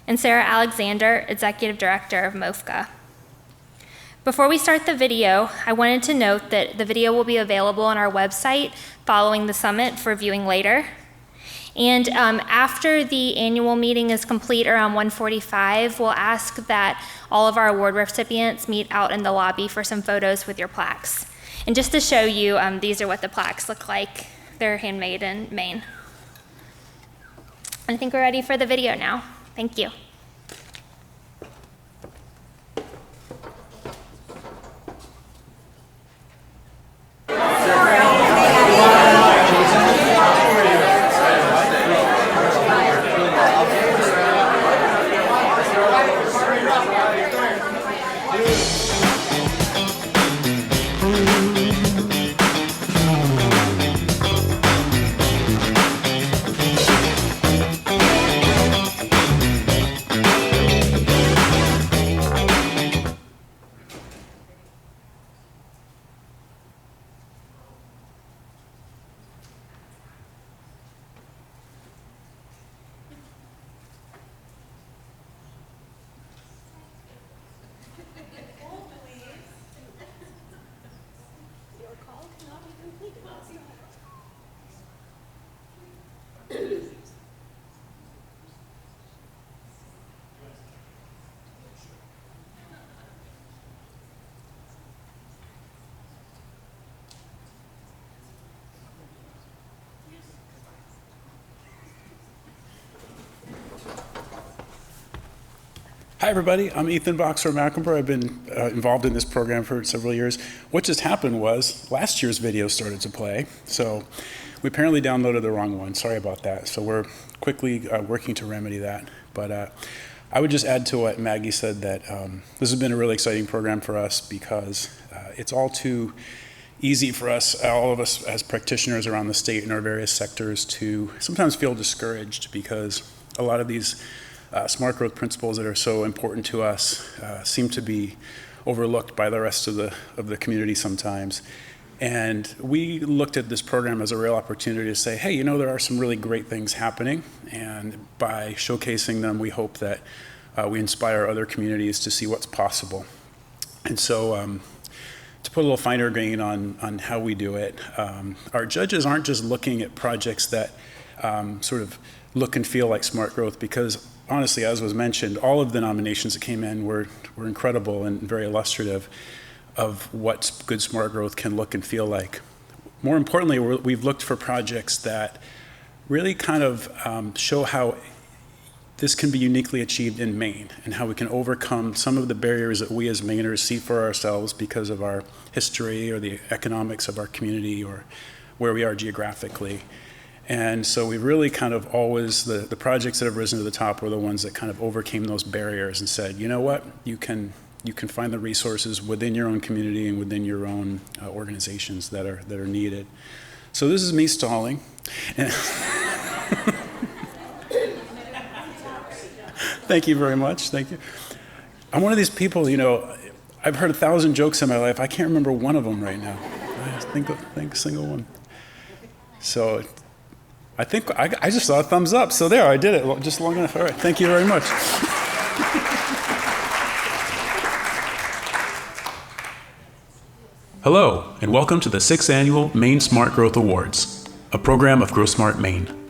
S7: and Sarah Alexander, Executive Director of MOFGA. Before we start the video, I wanted to note that the video will be available on our website following the summit for viewing later. And after the annual meeting is complete around 1:45, we'll ask that all of our award recipients meet out in the lobby for some photos with your plaques. And just to show you, these are what the plaques look like. They're handmade in Maine. I think we're ready for the video now. Thank you.
S8: Hi everybody, I'm Ethan Boxer-McAmer. I've been involved in this program for several years. What just happened was last year's video started to play, so we apparently downloaded the wrong one. Sorry about that. So we're quickly working to remedy that. But I would just add to what Maggie said that this has been a really exciting program for us because it's all too easy for us, all of us as practitioners around the state in our various sectors, to sometimes feel discouraged because a lot of these smart growth principles that are so important to us seem to be overlooked by the rest of the community sometimes. And we looked at this program as a real opportunity to say, hey, you know, there are some really great things happening, and by showcasing them, we hope that we inspire other communities to see what's possible. And so to put a little finer grain on how we do it, our judges aren't just looking at projects that sort of look and feel like smart growth, because honestly, as was mentioned, all of the nominations that came in were incredible and very illustrative of what good smart growth can look and feel like. More importantly, we've looked for projects that really kind of show how this can be uniquely achieved in Maine and how we can overcome some of the barriers that we as Mainers see for ourselves because of our history or the economics of our community or where we are geographically. And so we really kind of always, the projects that have risen to the top were the ones that kind of overcame those barriers and said, you know what, you can find the resources within your own community and within your own organizations that are needed. So this is me stalling. Thank you very much. Thank you. I'm one of these people, you know, I've heard 1,000 jokes in my life. I can't remember one of them right now. I think a single one. So I think I just saw a thumbs up. So there, I did it just long enough. All right. Thank you very much.
S9: Hello, and welcome to the 6th Annual Maine Smart Growth Awards, a program of GrowSmart Maine.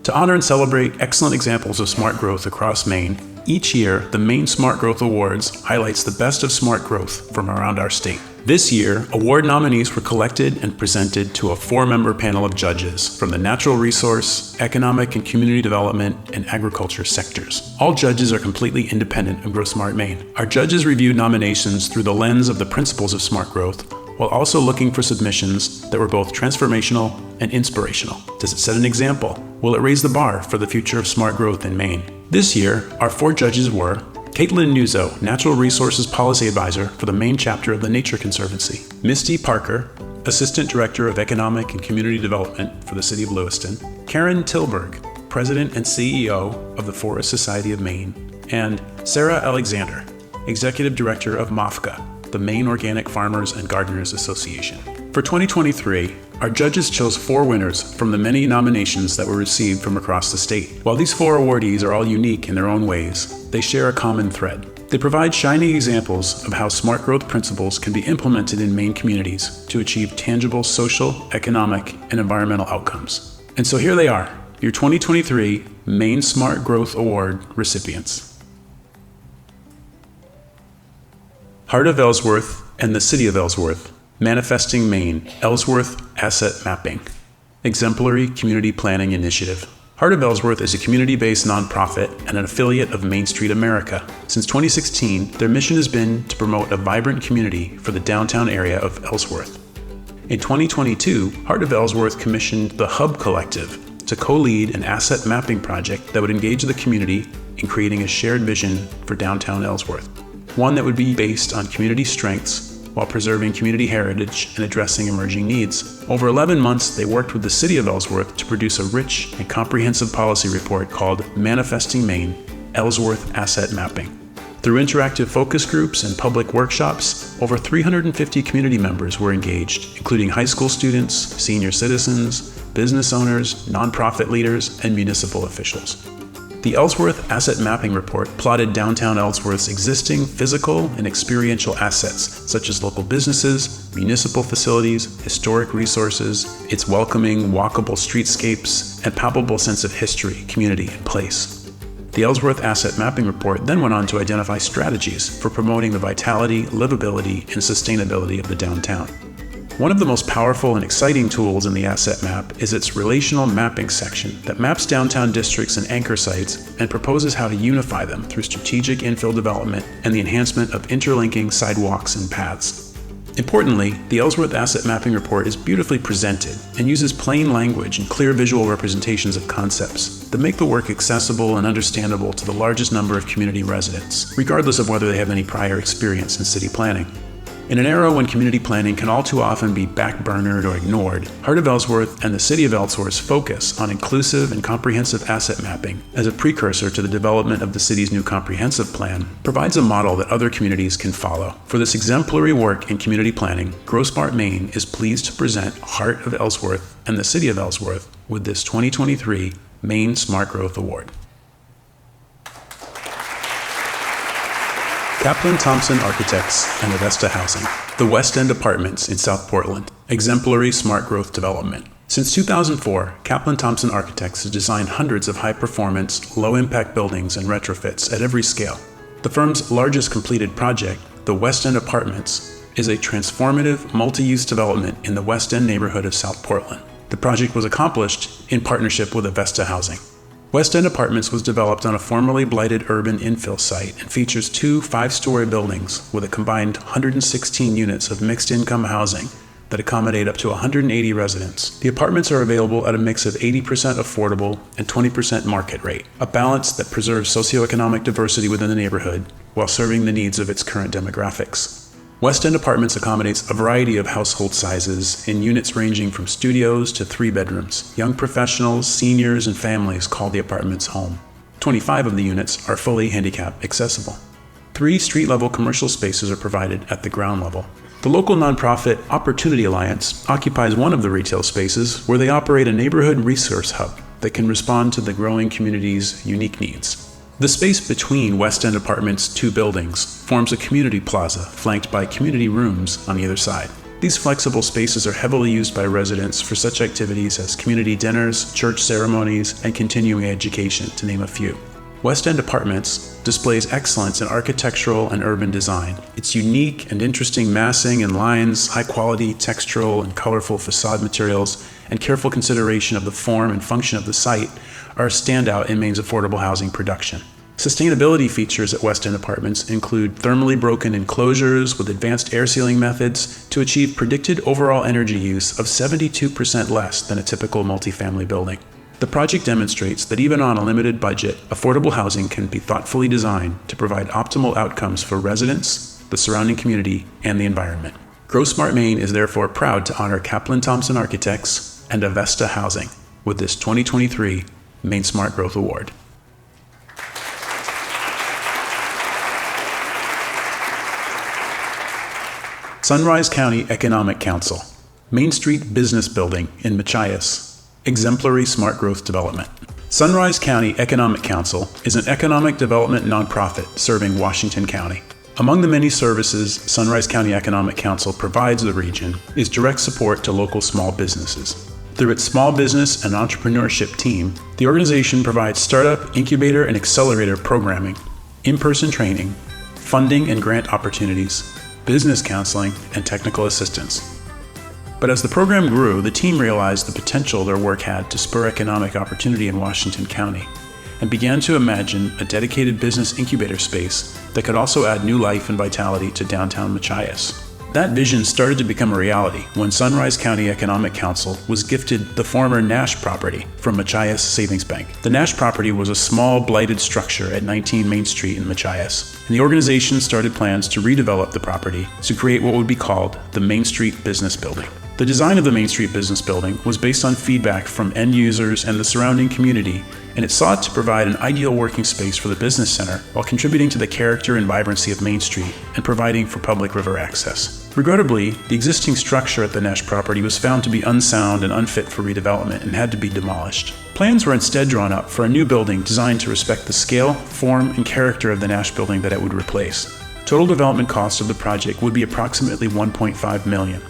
S9: To honor and celebrate excellent examples of smart growth across Maine, each year the Maine Smart Growth Awards highlights the best of smart growth from around our state. This year, award nominees were collected and presented to a 4-member panel of judges from the natural resource, economic and community development, and agriculture sectors. All judges are completely independent of GrowSmart Maine. Our judges review nominations through the lens of the principles of smart growth, while also looking for submissions that were both transformational and inspirational. Does it set an example? Will it raise the bar for the future of smart growth in Maine? This year, our 4 judges were Caitlin Nuzzo, Natural Resources Policy Advisor for the Maine chapter of the Nature Conservancy; Misty Parker, Assistant Director of Economic and Community Development for the City of Lewiston; Karen Tilburg, President and CEO of the Forest Society of Maine; and Sarah Alexander, Executive Director of MOFGA, the Maine Organic Farmers and Gardeners Association. For 2023, our judges chose 4 winners from the many nominations that were received from across the state. While these 4 awardees are all unique in their own ways, they share a common thread. They provide shining examples of how smart growth principles can be implemented in Maine communities to achieve tangible social, economic, and environmental outcomes. And so here they are, your 2023 Maine Smart Growth Award recipients. Heart of Ellsworth and the City of Ellsworth, Manifesting Maine, Ellsworth Asset Mapping, Exemplary Community Planning Initiative. Heart of Ellsworth is a community-based nonprofit and an affiliate of Main Street America. Since 2016, their mission has been to promote a vibrant community for the downtown area of Ellsworth. In 2022, Heart of Ellsworth commissioned the Hub Collective to co-lead an asset mapping project that would engage the community in creating a shared vision for downtown Ellsworth, one that would be based on community strengths while preserving community heritage and addressing emerging needs. Over 11 months, they worked with the City of Ellsworth to produce a rich and comprehensive policy report called Manifesting Maine, Ellsworth Asset Mapping. Through interactive focus groups and public workshops, over 350 community members were engaged, including high school students, senior citizens, business owners, nonprofit leaders, and municipal officials. The Ellsworth Asset Mapping Report plotted downtown Ellsworth's existing physical and experiential assets, such as local businesses, municipal facilities, historic resources, its welcoming, walkable streetscapes, and palpable sense of history, community, and place. The Ellsworth Asset Mapping Report then went on to identify strategies for promoting the vitality, livability, and sustainability of the downtown. One of the most powerful and exciting tools in the asset map is its relational mapping section that maps downtown districts and anchor sites and proposes how to unify them through strategic infill development and the enhancement of interlinking sidewalks and paths. Importantly, the Ellsworth Asset Mapping Report is beautifully presented and uses plain language and clear visual representations of concepts that make the work accessible and understandable to the largest number of community residents, regardless of whether they have any prior experience in city planning. In an era when community planning can all too often be backburnered or ignored, Heart of Ellsworth and the City of Ellsworth's focus on inclusive and comprehensive asset mapping as a precursor to the development of the city's new comprehensive plan provides a model that other communities can follow. For this exemplary work in community planning, GrowSmart Maine is pleased to present Heart of Ellsworth and the City of Ellsworth with this 2023 Maine Smart Growth Award. Kaplan Thompson Architects and Avesta Housing, the West End Apartments in South Portland, exemplary smart growth development. Since 2004, Kaplan Thompson Architects has designed hundreds of high-performance, low-impact buildings and retrofits at every scale. The firm's largest completed project, the West End Apartments, is a transformative, multi-use development in the West End neighborhood of South Portland. The project was accomplished in partnership with Avesta Housing. West End Apartments was developed on a formerly blighted urban infill site and features 2 5-story buildings with a combined 116 units of mixed-income housing that accommodate up to 180 residents. The apartments are available at a mix of 80% affordable and 20% market rate, a balance that preserves socioeconomic diversity within the neighborhood while serving the needs of its current demographics. West End Apartments accommodates a variety of household sizes in units ranging from studios to 3 bedrooms. Young professionals, seniors, and families call the apartments home. 25 of the units are fully handicap accessible. 3 street-level commercial spaces are provided at the ground level. The local nonprofit Opportunity Alliance occupies one of the retail spaces where they operate a neighborhood resource hub that can respond to the growing community's unique needs. The space between West End Apartments' 2 buildings forms a community plaza flanked by community rooms on either side. These flexible spaces are heavily used by residents for such activities as community dinners, church ceremonies, and continuing education, to name a few. West End Apartments displays excellence in architectural and urban design. Its unique and interesting massing and lines, high-quality textural and colorful facade materials, and careful consideration of the form and function of the site are a standout in Maine's affordable housing production. Sustainability features at West End Apartments include thermally broken enclosures with advanced air sealing methods to achieve predicted overall energy use of 72% less than a typical multifamily building. The project demonstrates that even on a limited budget, affordable housing can be thoughtfully designed to provide optimal outcomes for residents, the surrounding community, and the environment. GrowSmart Maine is therefore proud to honor Kaplan Thompson Architects and Avesta Housing with this 2023 Maine Smart Growth Award. Sunrise County Economic Council, Main Street Business Building in Machias, exemplary smart growth development. Sunrise County Economic Council is an economic development nonprofit serving Washington County. Among the many services Sunrise County Economic Council provides the region is direct support to local small businesses. Through its small business and entrepreneurship team, the organization provides startup, incubator, and accelerator programming, in-person training, funding and grant opportunities, business counseling, and technical assistance. But as the program grew, the team realized the potential their work had to spur economic opportunity in Washington County and began to imagine a dedicated business incubator space that could also add new life and vitality to downtown Machias. That vision started to become a reality when Sunrise County Economic Council was gifted the former Nash property from Machias Savings Bank. The Nash property was a small blighted structure at 19 Main Street in Machias, and the organization started plans to redevelop the property to create what would be called the Main Street Business Building. The design of the Main Street Business Building was based on feedback from end users and the surrounding community, and it sought to provide an ideal working space for the business center while contributing to the character and vibrancy of Main Street and providing for public river access. Regrettably, the existing structure at the Nash property was found to be unsound and unfit for redevelopment and had to be demolished. Plans were instead drawn up for a new building designed to respect the scale, form, and character of the Nash building that it would replace. Total development cost of the project would be approximately $1.5 million.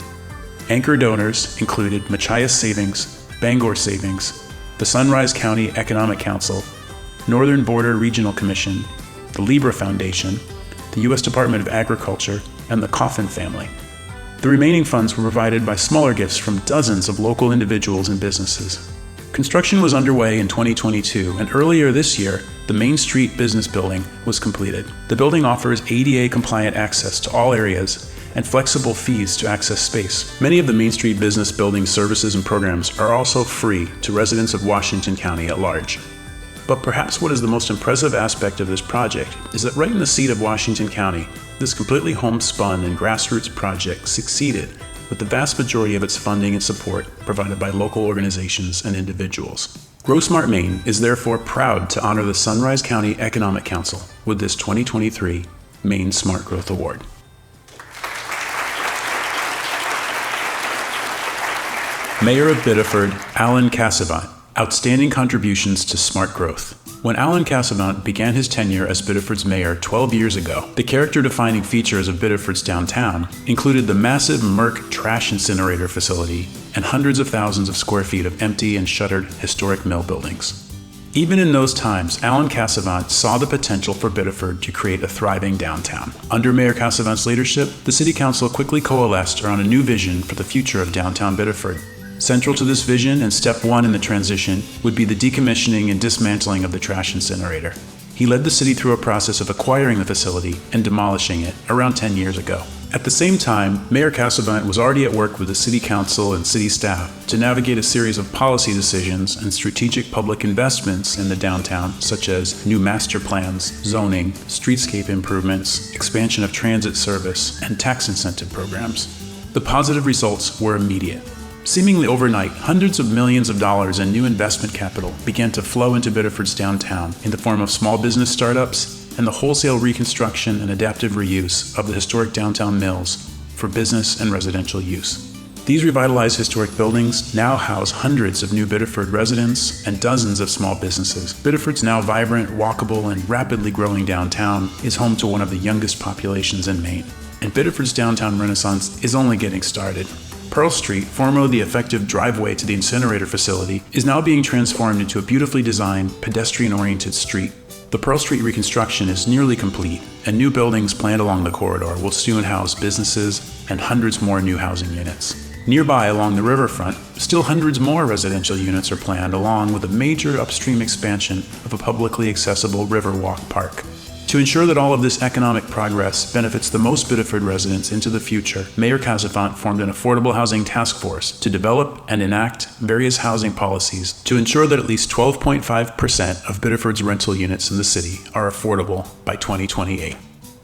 S9: Anchor donors included Machias Savings, Bangor Savings, the Sunrise County Economic Council, Northern Border Regional Commission, the Libra Foundation, the U.S. Department of Agriculture, and the Coffin family. The remaining funds were provided by smaller gifts from dozens of local individuals and businesses. Construction was underway in 2022, and earlier this year, the Main Street Business Building was completed. The building offers ADA-compliant access to all areas and flexible fees to access space. Many of the Main Street Business Building services and programs are also free to residents of Washington County at large. But perhaps what is the most impressive aspect of this project is that right in the seat of Washington County, This completely homespun and grassroots project succeeded with the vast majority of its funding and support provided by local organizations and individuals. GrowSmart Maine is therefore proud to honor the Sunrise County Economic Council with this 2023 Maine Smart Growth Award. Mayor of Biddeford, Alan Cassavant. Outstanding contributions to smart growth. When Alan Cassavant began his tenure as Biddeford's mayor 12 years ago, the character-defining features of Biddeford's downtown included the massive Merck trash incinerator facility and hundreds of thousands of square feet of empty and shuttered historic mill buildings. Even in those times, Alan Cassavant saw the potential for Biddeford to create a thriving downtown. Under Mayor Cassavant's leadership, the City Council quickly coalesced around a new vision for the future of downtown Biddeford. Central to this vision, and step one in the transition, would be the decommissioning and dismantling of the trash incinerator. He led the city through a process of acquiring the facility and demolishing it around 10 years ago. At the same time, Mayor Cassavant was already at work with the City Council and city staff to navigate a series of policy decisions and strategic public investments in the downtown, such as new master plans, zoning, streetscape improvements, expansion of transit service, and tax incentive programs. The positive results were immediate. Seemingly overnight, hundreds of millions of dollars in new investment capital began to flow into Biddeford's downtown in the form of small business startups and the wholesale reconstruction and adaptive reuse of the historic downtown mills for business and residential use. These revitalized historic buildings now house hundreds of new Biddeford residents and dozens of small businesses. Biddeford's now vibrant, walkable, and rapidly growing downtown is home to one of the youngest populations in Maine. And Biddeford's downtown renaissance is only getting started. Pearl Street, formerly the effective driveway to the incinerator facility, is now being transformed into a beautifully designed, pedestrian-oriented street. The Pearl Street reconstruction is nearly complete, and new buildings planned along the corridor will soon house businesses and hundreds more new housing units. Nearby along the riverfront, still hundreds more residential units are planned, along with a major upstream expansion of a publicly accessible Riverwalk Park. To ensure that all of this economic progress benefits the most Biddeford residents into the future, Mayor Cassavant formed an affordable housing task force to develop and enact various housing policies to ensure that at least 12.5% of Biddeford's rental units in the city are affordable by 2028.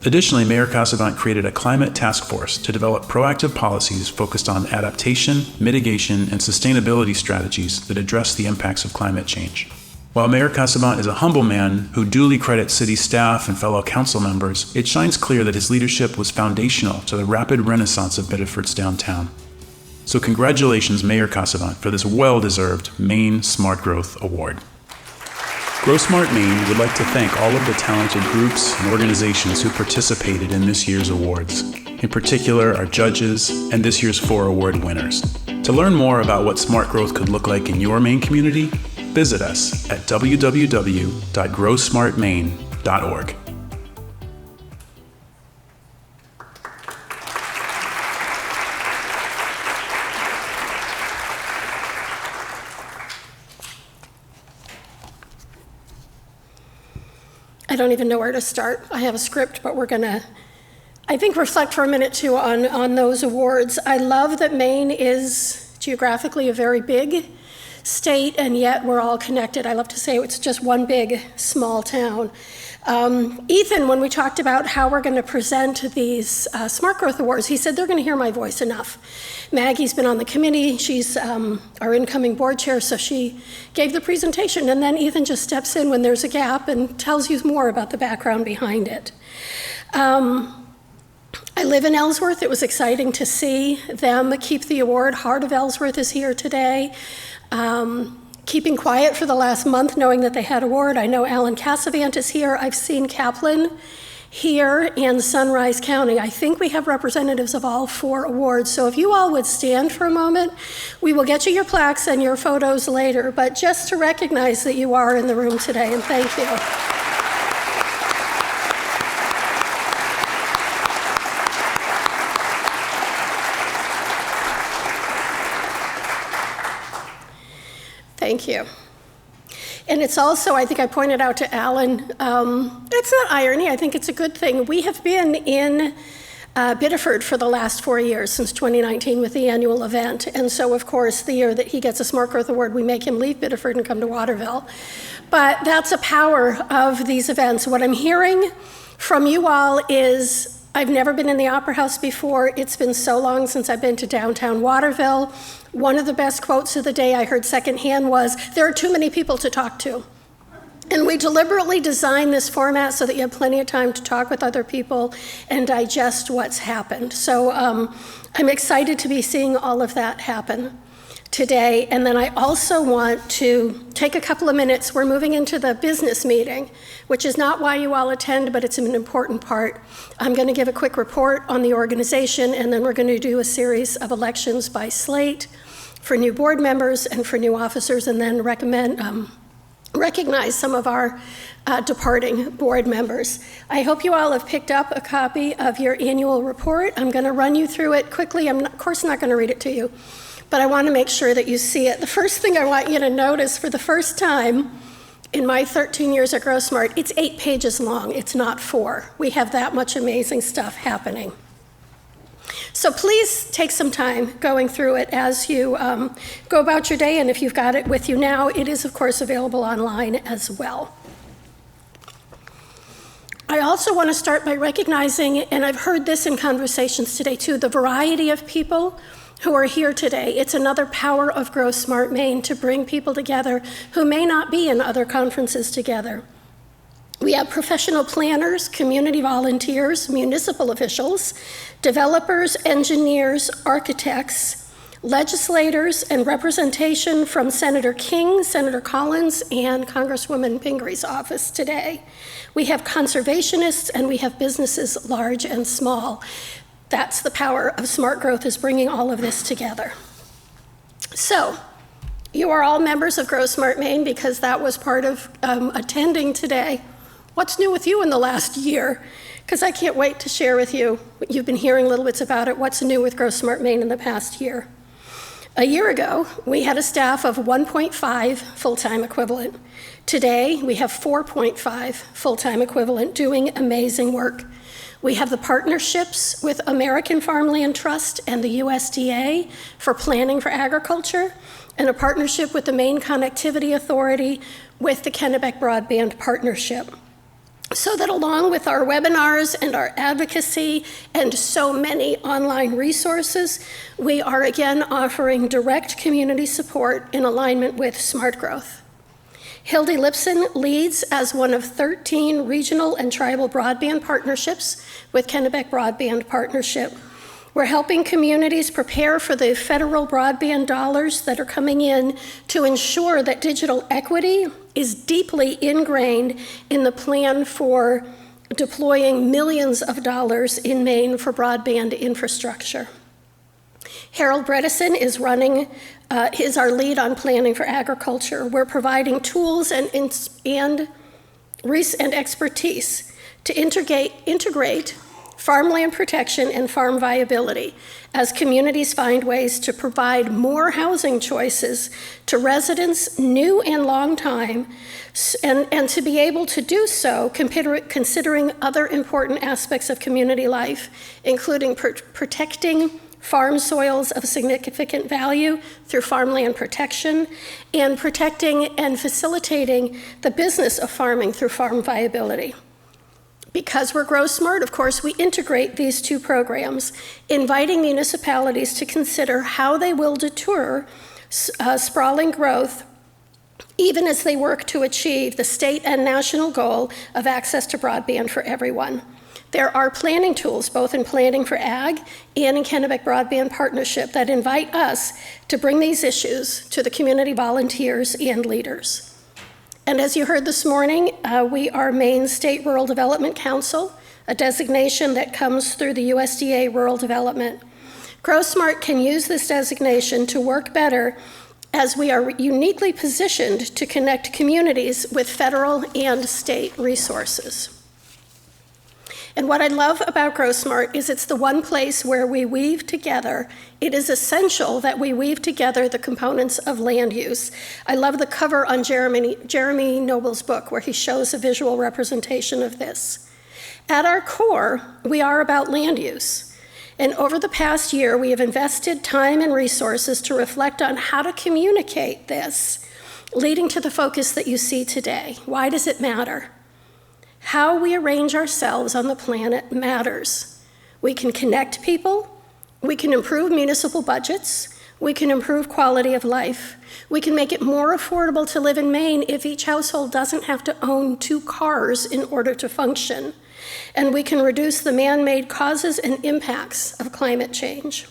S9: Additionally, Mayor Cassavant created a climate task force to develop proactive policies focused on adaptation, mitigation, and sustainability strategies that address the impacts of climate change. While Mayor Cassavant is a humble man who duly credits city staff and fellow council members, it shines clear that his leadership was foundational to the rapid renaissance of Biddeford's downtown. So congratulations, Mayor Cassavant, for this well-deserved Maine Smart Growth Award. GrowSmart Maine would like to thank all of the talented groups and organizations who participated in this year's awards. In particular, our judges and this year's 4 award winners. To learn more about what smart growth could look like in your Maine community, visit us at www.growsmartmaine.org.
S10: I don't even know where to start. I have a script, but we're going to, I think, reflect for a minute too on those awards. I love that Maine is geographically a very big state, and yet we're all connected. I love to say it's just one big, small town. Ethan, when we talked about how we're going to present these Smart Growth Awards, he said they're going to hear my voice enough. Maggie's been on the committee. She's our incoming board chair, so she gave the presentation, and then Ethan just steps in when there's a gap and tells you more about the background behind it. I live in Ellsworth. It was exciting to see them keep the award. Heart of Ellsworth is here today. Keeping quiet for the last month, knowing that they had award. I know Alan Cassavant is here. I've seen Kaplan here in Sunrise County. I think we have representatives of all 4 awards. So if you all would stand for a moment, we will get you your plaques and your photos later, but just to recognize that you are in the room today, and thank you. Thank you. And it's also, I think I pointed out to Alan, it's not irony, I think it's a good thing. We have been in Biddeford for the last 4 years, since 2019, with the annual event. And so, of course, the year that he gets a Smart Growth Award, we make him leave Biddeford and come to Waterville. But that's a power of these events. What I'm hearing from you all is I've never been in the Opera House before. It's been so long since I've been to downtown Waterville. One of the best quotes of the day I heard secondhand was, "There are too many people to talk to." And we deliberately designed this format so that you have plenty of time to talk with other people and digest what's happened. So I'm excited to be seeing all of that happen today. And then I also want to take a couple of minutes. We're moving into the business meeting, which is not why you all attend, but it's an important part. I'm going to give a quick report on the organization, and then we're going to do a series of elections by slate for new board members and for new officers, and then recognize some of our departing board members. I hope you all have picked up a copy of your annual report. I'm going to run you through it quickly. I'm, of course, not going to read it to you, but I want to make sure that you see it. The first thing I want you to notice, for the first time in my 13 years at GrowSmart, it's 8 pages long. It's not 4. We have that much amazing stuff happening. So please take some time going through it as you go about your day, and if you've got it with you now, it is, of course, available online as well. I also want to start by recognizing, and I've heard this in conversations today too, the variety of people who are here today. It's another power of GrowSmart Maine to bring people together who may not be in other conferences together. We have professional planners, community volunteers, municipal officials, developers, engineers, architects, legislators, and representation from Senator King, Senator Collins, and Congresswoman Pingree's office today. We have conservationists, and we have businesses large and small. That's the power of smart growth, is bringing all of this together. So, you are all members of GrowSmart Maine because that was part of attending today. What's new with you in the last year? Because I can't wait to share with you. You've been hearing little bits about it. What's new with GrowSmart Maine in the past year? A year ago, we had a staff of 1.5 full-time equivalent. Today, we have 4.5 full-time equivalent doing amazing work. We have the partnerships with American Farmland Trust and the USDA for planning for agriculture, and a partnership with the Maine Connectivity Authority with the Kennebec Broadband Partnership. So that along with our webinars and our advocacy and so many online resources, we are again offering direct community support in alignment with smart growth. Hildy Lipson leads as one of 13 regional and tribal broadband partnerships with Kennebec Broadband Partnership. We're helping communities prepare for the federal broadband dollars that are coming in to ensure that digital equity is deeply ingrained in the plan for deploying millions of dollars in Maine for broadband infrastructure. Harold Bredesen is our lead on planning for agriculture. We're providing tools and expertise to integrate farmland protection and farm viability as communities find ways to provide more housing choices to residents new and long time, and to be able to do so considering other important aspects of community life, including protecting farm soils of significant value through farmland protection, and protecting and facilitating the business of farming through farm viability. Because we're GrowSmart, of course, we integrate these two programs, inviting municipalities to consider how they will deter sprawling growth, even as they work to achieve the state and national goal of access to broadband for everyone. There are planning tools, both in Planning for Ag and in Kennebec Broadband Partnership, that invite us to bring these issues to the community volunteers and leaders. And as you heard this morning, we are Maine State Rural Development Council, a designation that comes through the USDA Rural Development. GrowSmart can use this designation to work better as we are uniquely positioned to connect communities with federal and state resources. And what I love about GrowSmart is it's the one place where we weave together. It is essential that we weave together the components of land use. I love the cover on Jeremy Nobel's book, where he shows a visual representation of this. At our core, we are about land use. And over the past year, we have invested time and resources to reflect on how to communicate this, leading to the focus that you see today. Why does it matter? How we arrange ourselves on the planet matters. We can connect people. We can improve municipal budgets. We can improve quality of life. We can make it more affordable to live in Maine if each household doesn't have to own 2 cars in order to function. And we can reduce the man-made causes and impacts of climate change.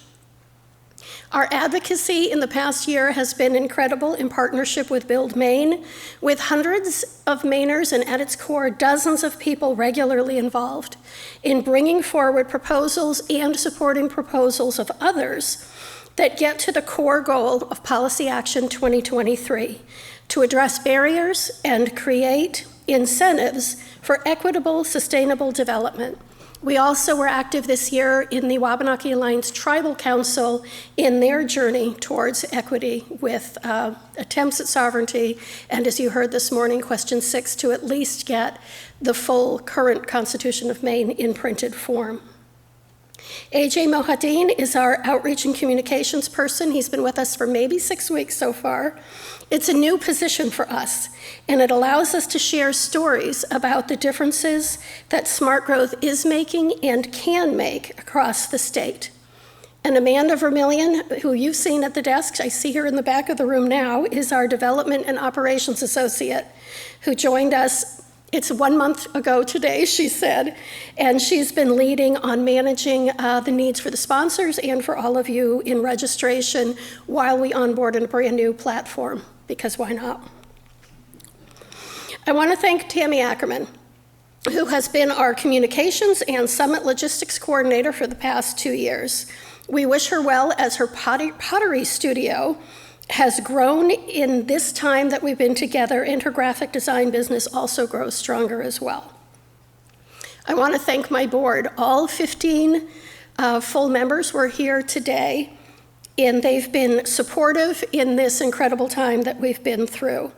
S10: Our advocacy in the past year has been incredible in partnership with Build Maine, with hundreds of Mainers and at its core, dozens of people regularly involved in bringing forward proposals and supporting proposals of others that get to the core goal of Policy Action 2023, to address barriers and create incentives for equitable, sustainable development. We also were active this year in the Wabanaki Alliance Tribal Council in their journey towards equity with attempts at sovereignty, and as you heard this morning, question 6, to at least get the full current Constitution of Maine in printed form. AJ Mohadeen is our outreach and communications person. He's been with us for maybe 6 weeks so far. It's a new position for us, and it allows us to share stories about the differences that smart growth is making and can make across the state. And Amanda Vermillion, who you've seen at the desk, I see her in the back of the room now, is our development and operations associate who joined us. It's 1 month ago today, she said, and she's been leading on managing the needs for the sponsors and for all of you in registration while we onboard a brand new platform, because why not? I want to thank Tammy Ackerman, who has been our communications and summit logistics coordinator for the past 2 years. We wish her well as her pottery studio has grown in this time that we've been together, and her graphic design business also grows stronger as well. I want to thank my board. All 15 full members were here today, and they've been supportive in this incredible time that we've been through.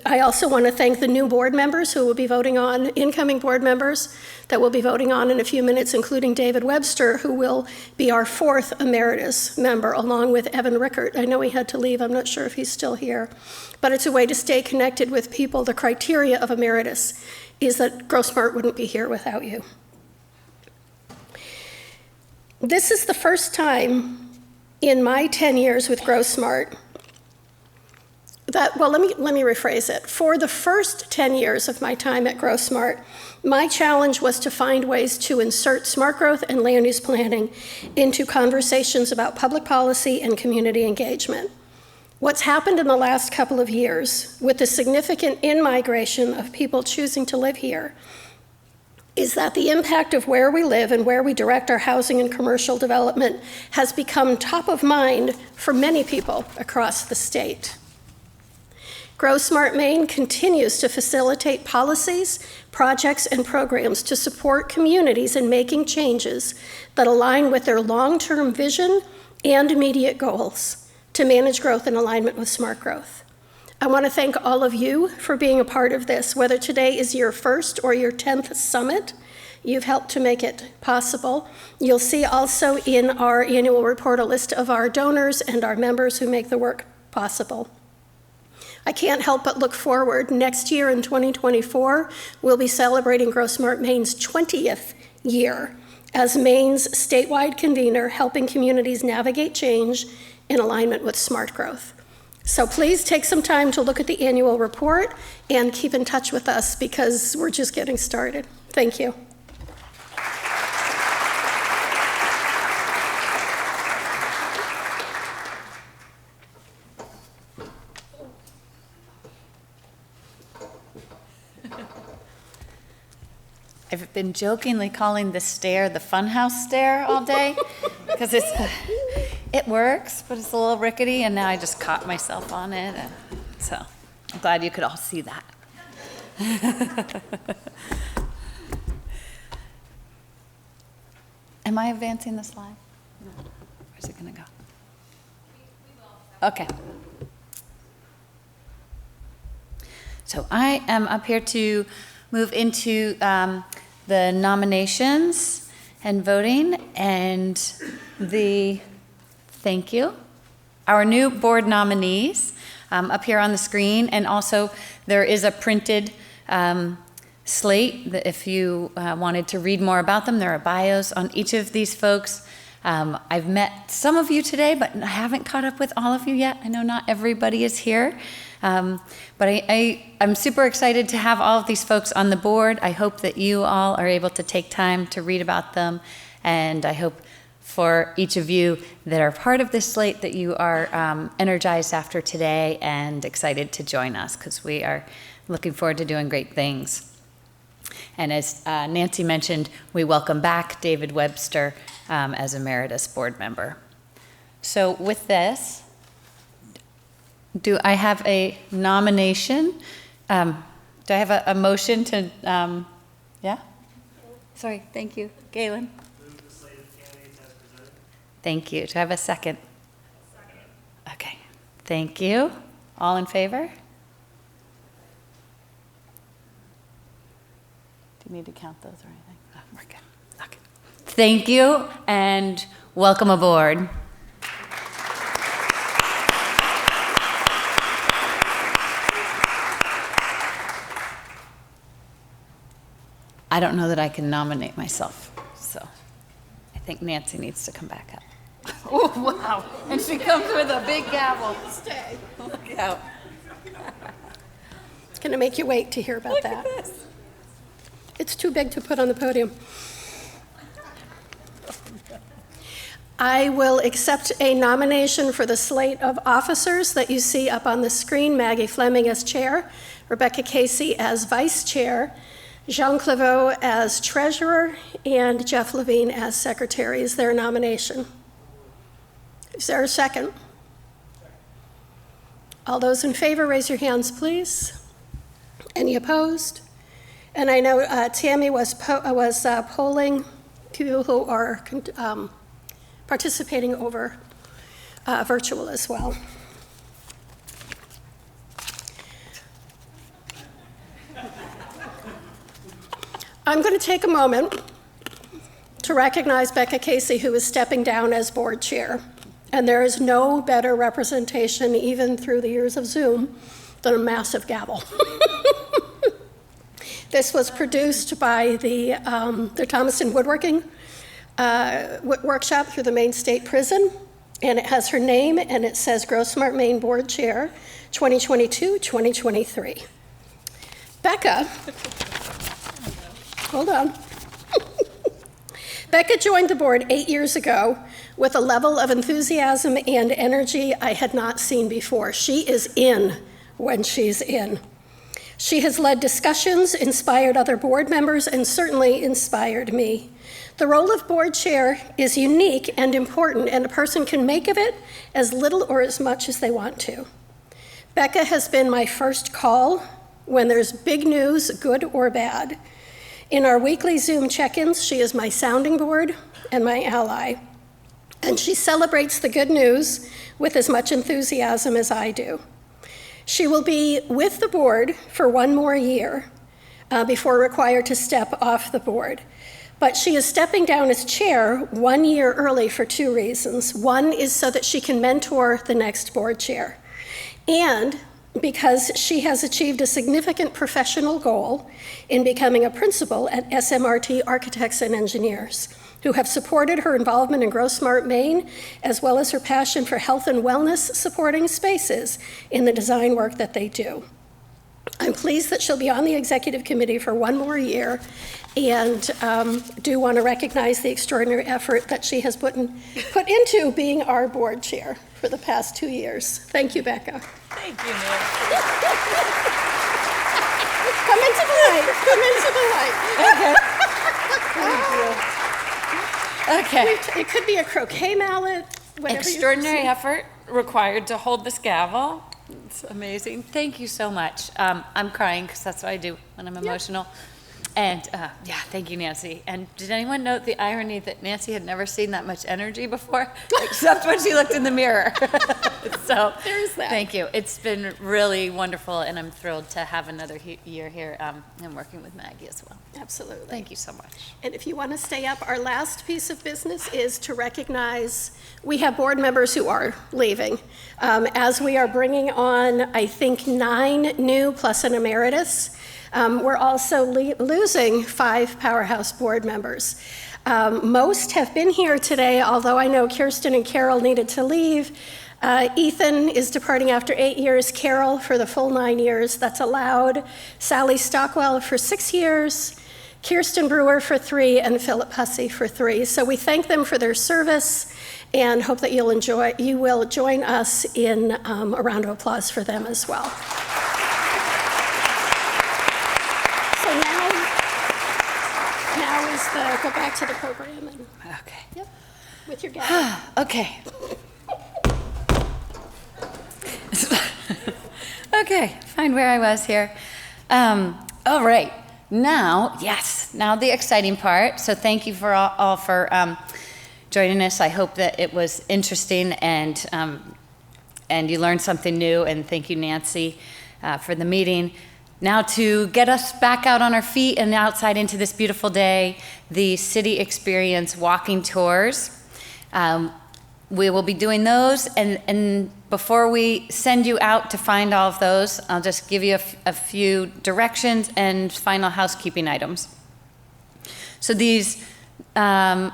S10: I also want to thank the new board members who will be voting on, incoming board members that will be voting on in a few minutes, including David Webster, who will be our 4th emeritus member, along with Evan Rickert. I know he had to leave. I'm not sure if he's still here. But it's a way to stay connected with people. The criteria of emeritus is that GrowSmart wouldn't be here without you. This is the first time in my 10 years with GrowSmart let me rephrase it. For the first 10 years of my time at GrowSmart, my challenge was to find ways to insert smart growth and land use planning into conversations about public policy and community engagement. What's happened in the last couple of years with the significant in-migration of people choosing to live here is that the impact of where we live and where we direct our housing and commercial development has become top of mind for many people across the state. GrowSmart Maine continues to facilitate policies, projects, and programs to support communities in making changes that align with their long-term vision and immediate goals to manage growth in alignment with smart growth. I want to thank all of you for being a part of this, whether today is your 1st or your 10th summit. You've helped to make it possible. You'll see also in our annual report a list of our donors and our members who make the work possible. I can't help but look forward. Next year in 2024, we'll be celebrating GrowSmart Maine's 20th year as Maine's statewide convener, helping communities navigate change in alignment with smart growth. So please take some time to look at the annual report and keep in touch with us because we're just getting started. Thank you.
S11: I've been jokingly calling this stair the funhouse stair all day because it works, but it's a little rickety, and now I just caught myself on it. And so I'm glad you could all see that. Am I advancing the slide? No. Where's it going to go? Okay. So I am up here to move into the nominations and voting, and thank you, our new board nominees up here on the screen, and also there is a printed slate. If you wanted to read more about them, there are bios on each of these folks. I've met some of you today, but I haven't caught up with all of you yet. I know not everybody is here. But I'm super excited to have all of these folks on the board. I hope that you all are able to take time to read about them. And I hope for each of you that are part of this slate that you are energized after today and excited to join us, because we are looking forward to doing great things. And as Nancy mentioned, we welcome back David Webster as Emeritus Board Member. So with this, do I have a nomination? Do I have a motion to, yeah? Sorry, thank you. Galen?
S5: Move the slate of candidates as presented.
S11: Thank you. Do I have a second? Second. Okay, thank you. All in favor? Do you need to count those or anything? Oh, we're good. Okay. Thank you and welcome aboard. I don't know that I can nominate myself, so I think Nancy needs to come back up. Oh, wow. And she comes with a big gavel.
S10: Stay.
S11: Look out.
S10: It's going to make you wait to hear about that.
S11: Look at this.
S10: It's too big to put on the podium. I will accept a nomination for the slate of officers that you see up on the screen. Maggie Fleming as chair, Rebecca Casey as vice chair, Jean Claveau as treasurer, and Jeff Levine as secretary. Is there a nomination? Is there a second? All those in favor, raise your hands, please. Any opposed? And I know Tammy was polling people who are participating over virtual as well. I'm going to take a moment to recognize Becca Casey, who is stepping down as board chair. And there is no better representation, even through the years of Zoom, than a massive gavel. This was produced by the Thomaston Woodworking workshop through the Maine State Prison, and it has her name, and it says GrowSmart Maine Board Chair, 2022-2023. Becca, hold on. Becca joined the board 8 years ago with a level of enthusiasm and energy I had not seen before. She is in when she's in. She has led discussions, inspired other board members, and certainly inspired me. The role of board chair is unique and important, and a person can make of it as little or as much as they want to. Becca has been my first call when there's big news, good or bad. In our weekly Zoom check-ins, she is my sounding board and my ally. And she celebrates the good news with as much enthusiasm as I do. She will be with the board for one more year before required to step off the board. But she is stepping down as chair 1 year early for two reasons. One is so that she can mentor the next board chair, and because she has achieved a significant professional goal in becoming a principal at SMRT Architects and Engineers, who have supported her involvement in GrowSmart Maine, as well as her passion for health and wellness supporting spaces in the design work that they do. I'm pleased that she'll be on the executive committee for one more year, and do want to recognize the extraordinary effort that she has put into being our board chair for the past 2 years. Thank you, Becca.
S11: Thank you, Nancy.
S10: Come into the light. Come into the light.
S11: Okay. Thank you. Okay.
S10: It could be a croquet mallet.
S11: Extraordinary effort required to hold this gavel. It's amazing. Thank you so much. I'm crying because that's what I do when I'm emotional. And yeah, thank you, Nancy. And did anyone note the irony that Nancy had never seen that much energy before, except when she looked in the mirror? So
S10: there's that.
S11: Thank you. It's been really wonderful, and I'm thrilled to have another year here and working with Maggie as well.
S10: Absolutely.
S11: Thank you so much.
S10: And if you want to stay up, our last piece of business is to recognize we have board members who are leaving. As we are bringing on, I think, 9 new plus an emeritus, We're also losing 5 Powerhouse board members. Most have been here today, although I know Kirsten and Carol needed to leave. Ethan is departing after 8 years, Carol for the full 9 years that's allowed, Sally Stockwell for 6 years, Kirsten Brewer for 3, and Philip Hussey for 3. So we thank them for their service and hope that you will join us in a round of applause for them as well. So now is go back to the program and
S11: Okay.
S10: yep, with your guest.
S11: Okay. Okay, find where I was here. All right, now the exciting part. So thank you for all for joining us. I hope that it was interesting and you learned something new. And thank you, Nancy, for the meeting. Now to get us back out on our feet and outside into this beautiful day, the City Experience walking tours. We will be doing those, and before we send you out to find all of those, I'll just give you a few directions and final housekeeping items. So these, the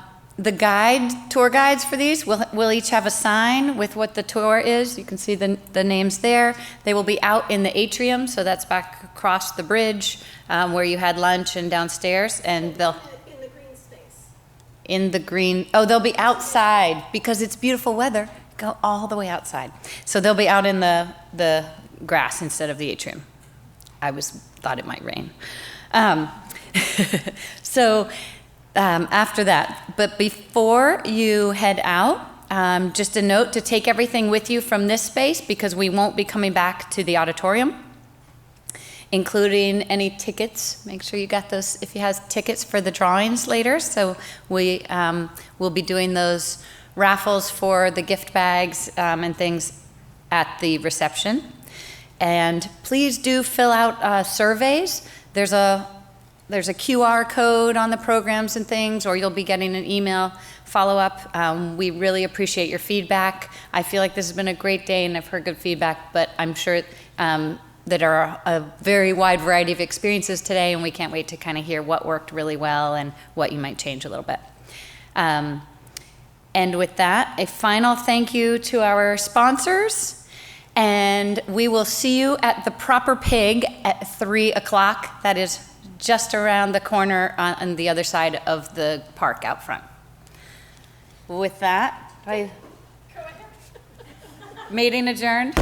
S11: tour guides for these will each have a sign with what the tour is. You can see the names there. They will be out in the atrium, so that's back across the bridge where you had lunch and downstairs, and they'll... they'll be outside because it's beautiful weather. Go all the way outside. So they'll be out in the grass instead of the atrium. I thought it might rain. After that, but before you head out, just a note to take everything with you from this space because we won't be coming back to the auditorium, including any tickets. Make sure you got those if you have tickets for the drawings later. So we will be doing those raffles for the gift bags and things at the reception. And please do fill out surveys. There's a QR code on the programs and things, or you'll be getting an email follow-up. We really appreciate your feedback. I feel like this has been a great day and I've heard good feedback, but I'm sure that are a very wide variety of experiences today, and we can't wait to kind of hear what worked really well and what you might change a little bit. And with that, a final thank you to our sponsors, and we will see you at the Proper Pig at 3 o'clock. That is just around the corner on the other side of the park out front. With that, meeting adjourned.